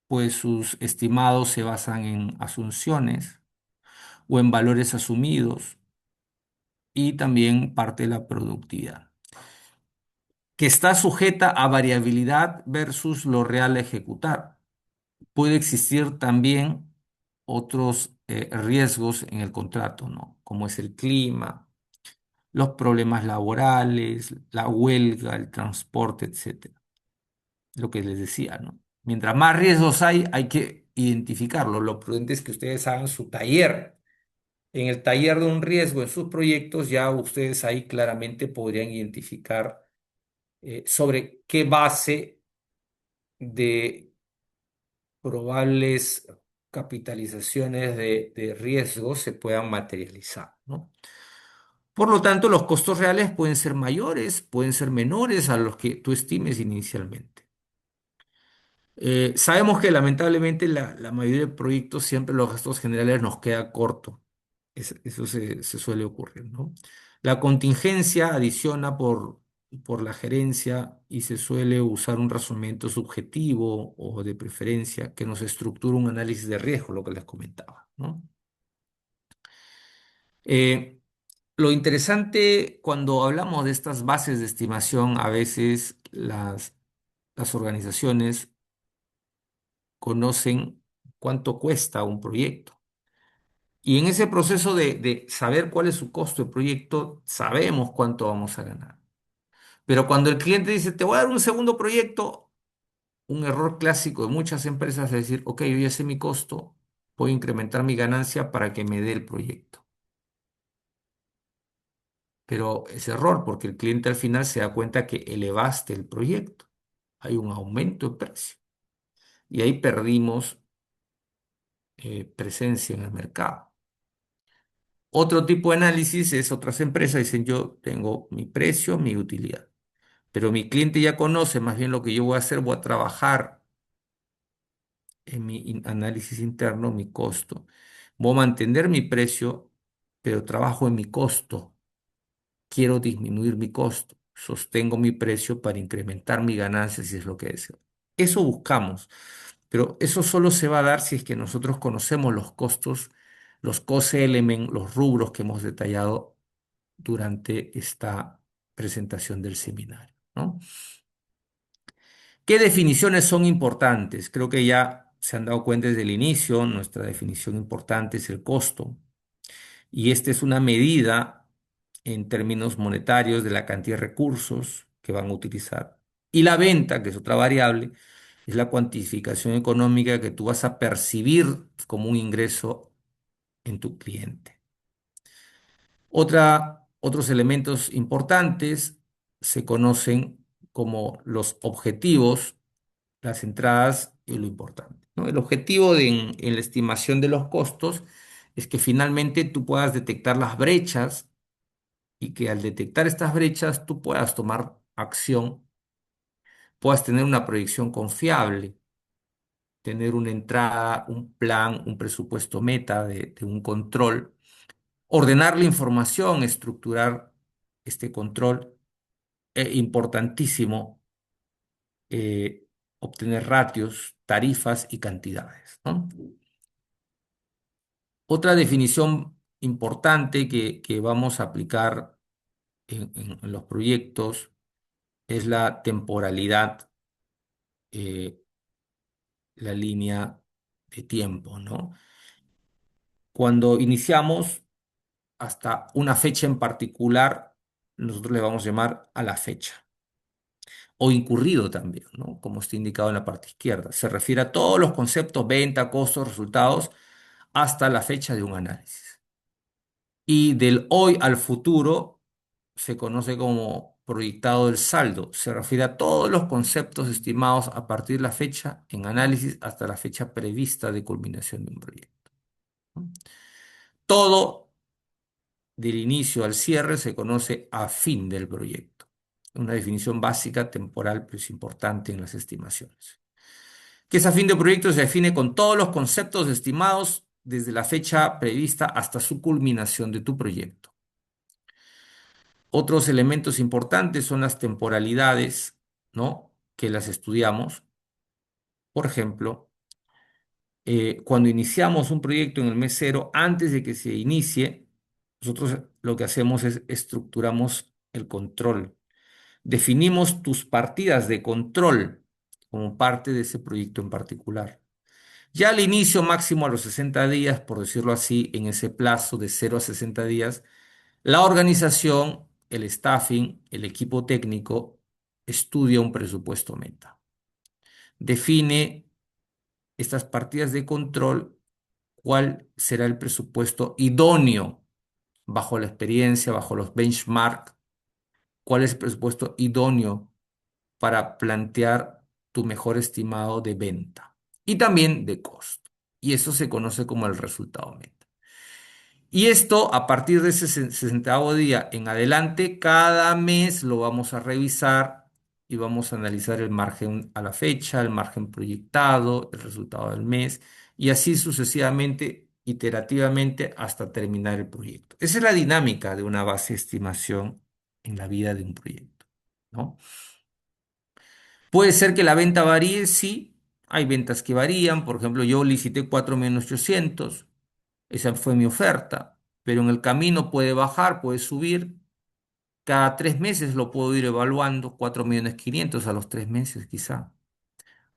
pues sus estimados se basan en asunciones o en valores asumidos y también parte de la productividad, que está sujeta a variabilidad versus lo real a ejecutar. Puede existir también otros riesgos en el contrato, ¿no? Como es el clima, los problemas laborales, la huelga, el transporte, etcétera. Lo que les decía, ¿no? Mientras más riesgos hay que identificarlo. Lo prudente es que ustedes hagan su taller. En el taller de un riesgo en sus proyectos, ya ustedes ahí claramente podrían identificar sobre qué base de probables capitalizaciones de riesgo se puedan materializar, ¿no? Por lo tanto, los costos reales pueden ser mayores, pueden ser menores a los que tú estimes inicialmente. Sabemos que lamentablemente la mayoría de proyectos siempre los gastos generales nos queda corto. Eso se suele ocurrir, ¿no? La contingencia adiciona por la gerencia y se suele usar un razonamiento subjetivo o de preferencia que nos estructura un análisis de riesgo, lo que les comentaba, ¿no? Eh, lo interesante cuando hablamos de estas bases de estimación, a veces las organizaciones conocen cuánto cuesta un proyecto. Y en ese proceso de saber cuál es su costo de proyecto, sabemos cuánto vamos a ganar. Pero cuando el cliente dice, te voy a dar un segundo proyecto, un error clásico de muchas empresas es decir, ok, yo ya sé mi costo, voy a incrementar mi ganancia para que me dé el proyecto. Pero es error porque el cliente al final se da cuenta que elevaste el proyecto. Hay un aumento de precio. Y ahí perdimos presencia en el mercado. Otro tipo de análisis es otras empresas dicen yo tengo mi precio, mi utilidad, pero mi cliente ya conoce más bien lo que yo voy a hacer, voy a trabajar en mi análisis interno, mi costo. Voy a mantener mi precio, pero trabajo en mi costo. Quiero disminuir mi costo. Sostengo mi precio para incrementar mi ganancia si es lo que deseo. Eso buscamos, pero eso solo se va a dar si es que nosotros conocemos los costos, los cost element, los rubros que hemos detallado durante esta presentación del seminario, ¿no? ¿Qué definiciones son importantes? Creo que ya se han dado cuenta desde el inicio, nuestra definición importante es el costo, y esta es una medida en términos monetarios de la cantidad de recursos que van a utilizar. Y la venta, que es otra variable, es la cuantificación económica que tú vas a percibir como un ingreso en tu cliente. Otros elementos importantes se conocen como los objetivos las entradas es lo importante, ¿no? El objetivo en la estimación de los costos es que finalmente tú puedas detectar las brechas y que al detectar estas brechas tú puedas tomar acción, puedas tener una proyección confiable, tener una entrada, un plan, un presupuesto meta de un control, ordenar la información, estructurar este control, importantísimo, eh, obtener ratios, tarifas y cantidades, ¿no? Otra definición importante que vamos a aplicar en los proyectos es la temporalidad, eh, la línea de tiempo, ¿no? Cuando iniciamos hasta una fecha en particular, nosotros le vamos a llamar a la fecha, o incurrido también, ¿no? Como está indicado en la parte izquierda. Se refiere a todos los conceptos, venta, costos, resultados, hasta la fecha de un análisis. Y del hoy al futuro se conoce como proyectado del saldo. Se refiere a todos los conceptos estimados a partir de la fecha en análisis hasta la fecha prevista de culminación de un proyecto, ¿no? Todo del inicio al cierre se conoce a fin del proyecto. Una definición básica, temporal, pero es importante en las estimaciones. Que es a fin de proyecto se define con todos los conceptos estimados desde la fecha prevista hasta su culminación de tu proyecto. Otros elementos importantes son las temporalidades, ¿no? Que las estudiamos. Por ejemplo, cuando iniciamos un proyecto en el mes cero, antes de que se inicie, nosotros lo que hacemos es estructuramos el control. Definimos tus partidas de control como parte de ese proyecto en particular. Ya al inicio máximo a los 60 días, por decirlo así, en ese plazo de 0 a 60 días, la organización, el staffing, el equipo técnico estudia un presupuesto meta. Define estas partidas de control, cuál será el presupuesto idóneo bajo la experiencia, bajo los benchmarks, cuál es el presupuesto idóneo para plantear tu mejor estimado de venta y también de costo. Y eso se conoce como el resultado meta. Y esto, a partir de ese 60º día en adelante, cada mes lo vamos a revisar y vamos a analizar el margen a la fecha, el margen proyectado, el resultado del mes, y así sucesivamente, iterativamente, hasta terminar el proyecto. Esa es la dinámica de una base de estimación en la vida de un proyecto, ¿no? Puede ser que la venta varíe, sí. Hay ventas que varían. Por ejemplo, yo licité 4.800.000. Esa fue mi oferta. Pero en el camino puede bajar, puede subir. Cada 3 meses lo puedo ir evaluando. 4.500.000 a los 3 meses quizá.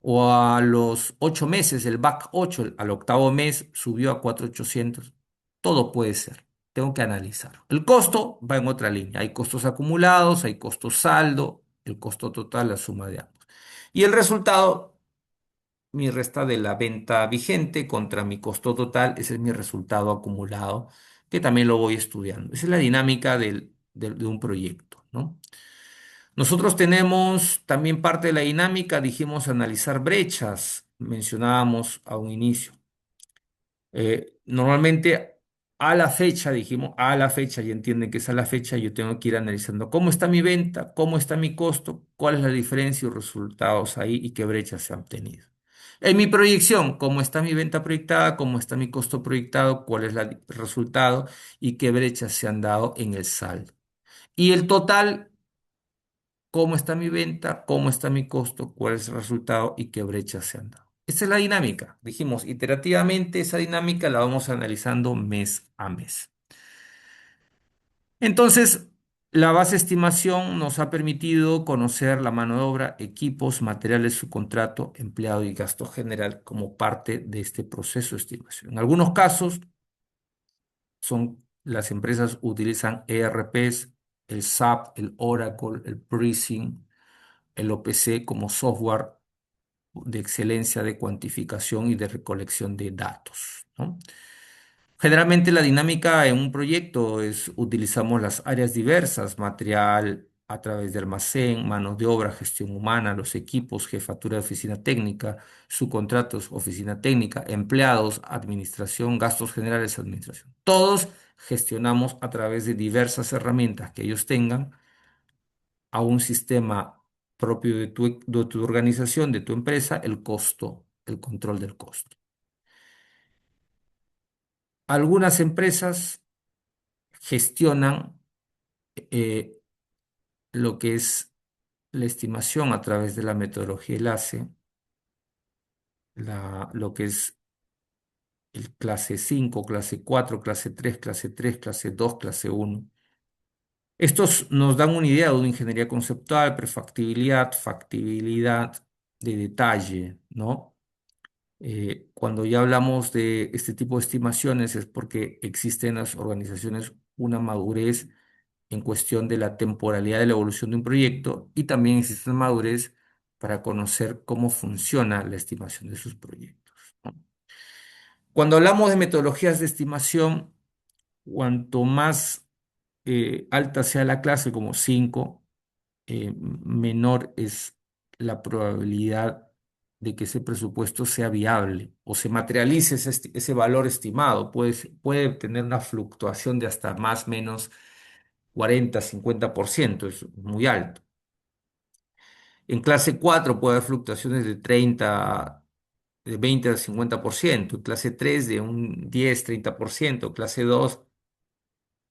O a los 8 meses, el back 8 al octavo mes subió a 4.800.000. Todo puede ser. Tengo que analizar. El costo va en otra línea. Hay costos acumulados, hay costo saldo, el costo total, la suma de ambos. Y el resultado, mi resta de la venta vigente contra mi costo total, ese es mi resultado acumulado, que también lo voy estudiando. Esa es la dinámica de un proyecto, ¿no? Nosotros tenemos también parte de la dinámica, dijimos analizar brechas, mencionábamos a un inicio. Normalmente a la fecha, dijimos a la fecha, y entienden que es a la fecha, yo tengo que ir analizando cómo está mi venta, cómo está mi costo, cuál es la diferencia y los resultados ahí y qué brechas se han obtenido. En mi proyección, cómo está mi venta proyectada, cómo está mi costo proyectado, cuál es el resultado y qué brechas se han dado en el saldo. Y el total, cómo está mi venta, cómo está mi costo, cuál es el resultado y qué brechas se han dado. Esa es la dinámica. Dijimos, iterativamente esa dinámica la vamos analizando mes a mes. Entonces, la base de estimación nos ha permitido conocer la mano de obra, equipos, materiales, subcontrato, empleado y gasto general como parte de este proceso de estimación. En algunos casos, las empresas utilizan ERPs, el SAP, el Oracle, el Prism, el OPC como software de excelencia de cuantificación y de recolección de datos, ¿no? Generalmente la dinámica en un proyecto es utilizamos las áreas diversas, material, a través de almacén, manos de obra, gestión humana, los equipos, jefatura de oficina técnica, subcontratos, oficina técnica, empleados, administración, gastos generales, administración. Todos gestionamos a través de diversas herramientas que ellos tengan a un sistema propio de tu organización, de tu empresa, el costo, el control del costo. Algunas empresas gestionan eh, lo que es la estimación a través de la metodología ELACE, lo que es el clase 5, clase 4, clase 3, clase 3, clase 2, clase 1. Estos nos dan una idea de una ingeniería conceptual, prefactibilidad, factibilidad de detalle, ¿no? Cuando ya hablamos de este tipo de estimaciones es porque existe en las organizaciones una madurez en cuestión de la temporalidad de la evolución de un proyecto y también existe una madurez para conocer cómo funciona la estimación de sus proyectos, ¿no? Cuando hablamos de metodologías de estimación, cuanto más alta sea la clase, como 5, menor es la probabilidad de que ese presupuesto sea viable o se materialice ese valor estimado. Puede tener una fluctuación de hasta más o menos 40-50%, es muy alto. En clase 4 puede haber fluctuaciones de 30, de 20 al 50%, en clase 3 de un 10-30%, clase 2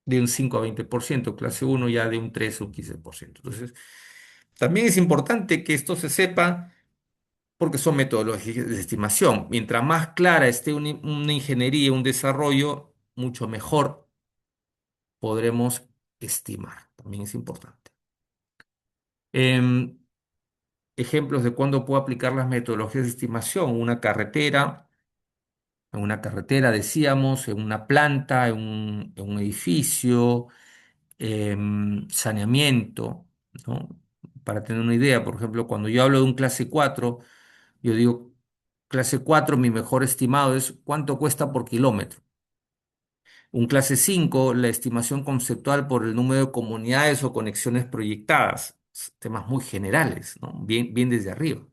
de un 5 a 20%, clase uno ya de un 3 o un 15%. Entonces, también es importante que esto se sepa porque son metodologías de estimación. Mientras más clara esté una ingeniería, un desarrollo, mucho mejor podremos estimar. También es importante. Em, Ejemplos de cuándo puedo aplicar las metodologías de estimación. En una carretera, decíamos, en una planta, en un edificio, saneamiento, ¿no? Para tener una idea, por ejemplo, cuando yo hablo de un clase 4, yo digo, clase 4, mi mejor estimado es cuánto cuesta por kilómetro. Un clase 5, la estimación conceptual por el número de comunidades o conexiones proyectadas. Temas muy generales, ¿no? Bien, bien desde arriba.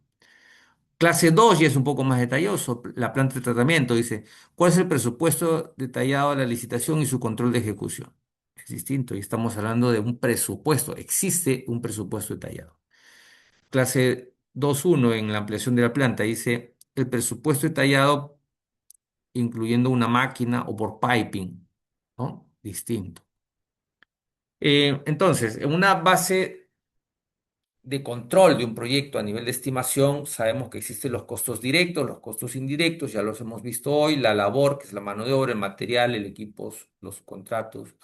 Clase 2 ya es un poco más detalloso. La planta de tratamiento dice, ¿cuál es el presupuesto detallado de la licitación y su control de ejecución? Es distinto y estamos hablando de un presupuesto. Existe un presupuesto detallado. Clase 2.1 en la ampliación de la planta dice, el presupuesto detallado incluyendo una máquina o por piping, ¿no? Distinto. Entonces, en una base de control de un proyecto a nivel de estimación, sabemos que existen los costos directos, los costos indirectos, ya los hemos visto hoy, la labor, que es la mano de obra, el material, el equipo, los contratos.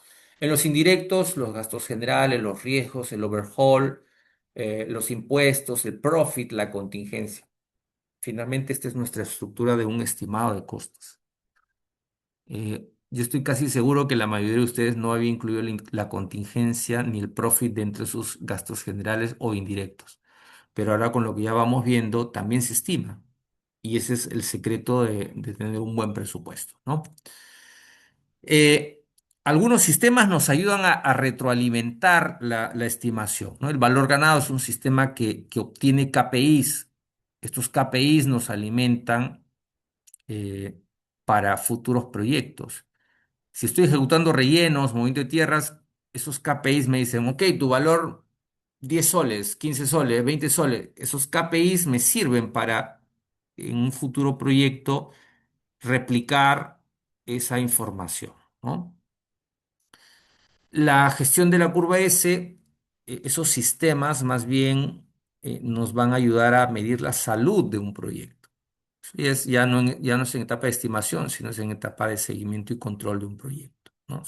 En los indirectos, los gastos generales, los riesgos, el overhaul, los impuestos, el profit, la contingencia. Finalmente, esta es nuestra estructura de un estimado de costos. Yo estoy casi seguro que la mayoría de ustedes no había incluido la contingencia ni el profit dentro de sus gastos generales o indirectos. Pero ahora con lo que ya vamos viendo, también se estima. Y ese es el secreto de tener un buen presupuesto, ¿no? Eh, Algunos sistemas nos ayudan a retroalimentar la estimación, ¿no? El valor ganado es un sistema que obtiene KPIs. Estos KPIs nos alimentan eh, para futuros proyectos. Si estoy ejecutando rellenos, movimiento de tierras, esos KPIs me dicen, ok, tu valor 10 soles, 15 soles, 20 soles. Esos KPIs me sirven para en un futuro proyecto replicar esa información, ¿no? La gestión de la curva S, esos sistemas más bien nos van a ayudar a medir la salud de un proyecto. Y ya no es en etapa de estimación, sino es en etapa de seguimiento y control de un proyecto, ¿no?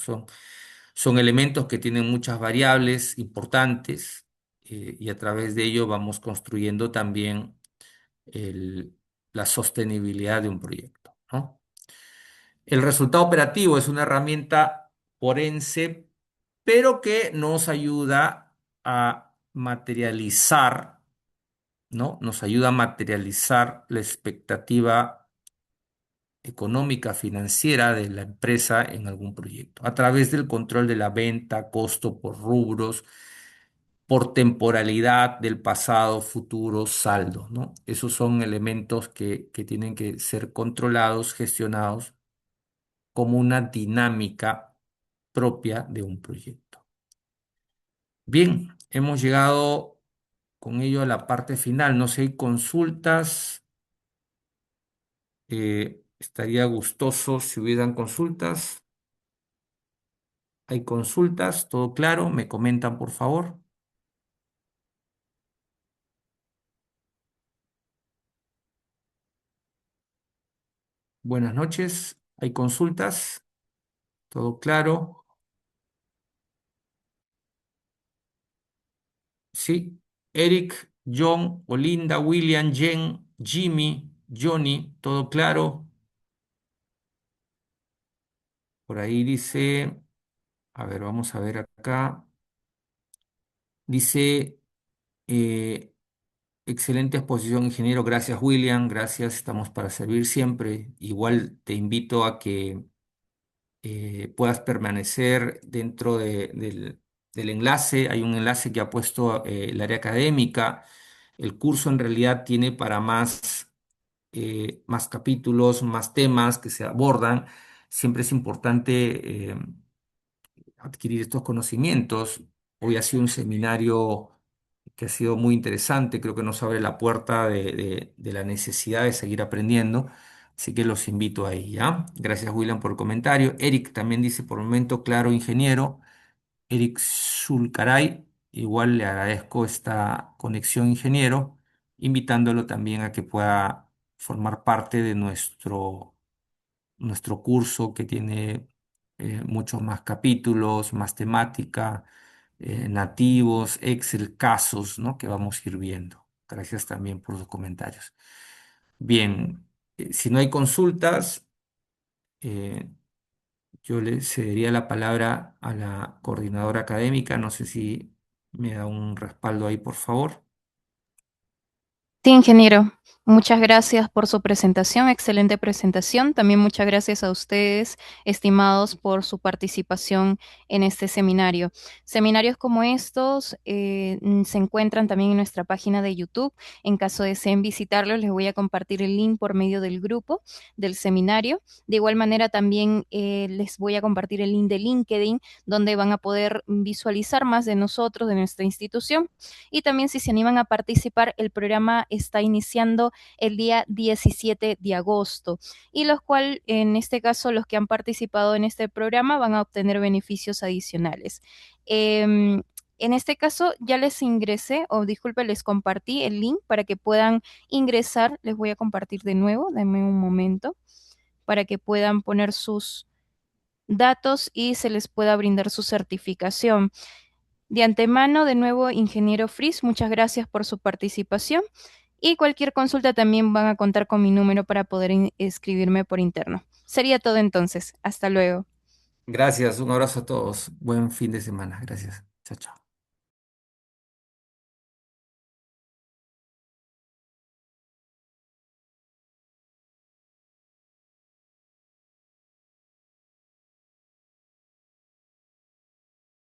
Son elementos que tienen muchas variables importantes y a través de ello vamos construyendo también el- la sostenibilidad de un proyecto, ¿no? El resultado operativo es una herramienta forense, pero que nos ayuda a materializar, ¿no? Nos ayuda a materializar la expectativa económica, financiera de la empresa en algún proyecto, a través del control de la venta, costo por rubros, por temporalidad del pasado, futuro, saldo, ¿no? Esos son elementos que tienen que ser controlados, gestionados como una dinámica propia de un proyecto. Bien, hemos llegado con ello a la parte final. No sé, hay consultas. Estaría gustoso si hubieran consultas. Hay consultas, todo claro. Me comentan, por favor. Buenas noches. Hay consultas, todo claro. Sí. Eric, John, Olinda, William, Jen, Jimmy, Johnny, todo claro. Por ahí dice, a ver, vamos a ver acá. Dice, eh, excelente exposición, ingeniero. Gracias, William. Gracias, estamos para servir siempre. Igual te invito a que puedas permanecer dentro del enlace. Hay un enlace que ha puesto el área académica. El curso en realidad tiene para más capítulos, más temas que se abordan. Siempre es importante adquirir estos conocimientos. Hoy ha sido un seminario que ha sido muy interesante, creo que nos abre la puerta de la necesidad de seguir aprendiendo, así que los invito ahí, ¿ya? Gracias, William, por el comentario. Eric también dice, por el momento, claro, ingeniero. Eric Zulcaray, igual le agradezco esta conexión, ingeniero, invitándolo también a que pueda formar parte de nuestro curso que tiene muchos más capítulos, más temática, nativos, Excel, casos, ¿no? Que vamos a ir viendo. Gracias también por sus comentarios. Bien, si no hay consultas, eh, yo le cedería la palabra a la coordinadora académica. No sé si me da un respaldo ahí, por favor. Sí, ingeniero, muchas gracias por su presentación, excelente presentación. También muchas gracias a ustedes, estimados, por su participación en este seminario. Seminarios como estos se encuentran también en nuestra página de YouTube. En caso deseen visitarlos, les voy a compartir el link por medio del grupo del seminario. De igual manera, también les voy a compartir el link de LinkedIn, donde van a poder visualizar más de nosotros, de nuestra institución. Y también si se animan a participar, el programa está iniciando el día 17 de agosto y los cuales, en este caso, los que han participado en este programa van a obtener beneficios adicionales. Eh, en este caso ya les ingresé, o disculpe, les compartí el link para que puedan ingresar. Les voy a compartir de nuevo, denme un momento, para que puedan poner sus datos y se les pueda brindar su certificación. De antemano, de nuevo, ingeniero Fris, muchas gracias por su participación y cualquier consulta también van a contar con mi número para poder escribirme por interno. Sería todo entonces. Hasta luego. Gracias, un abrazo a todos. Buen fin de semana. Gracias. Chao, chao.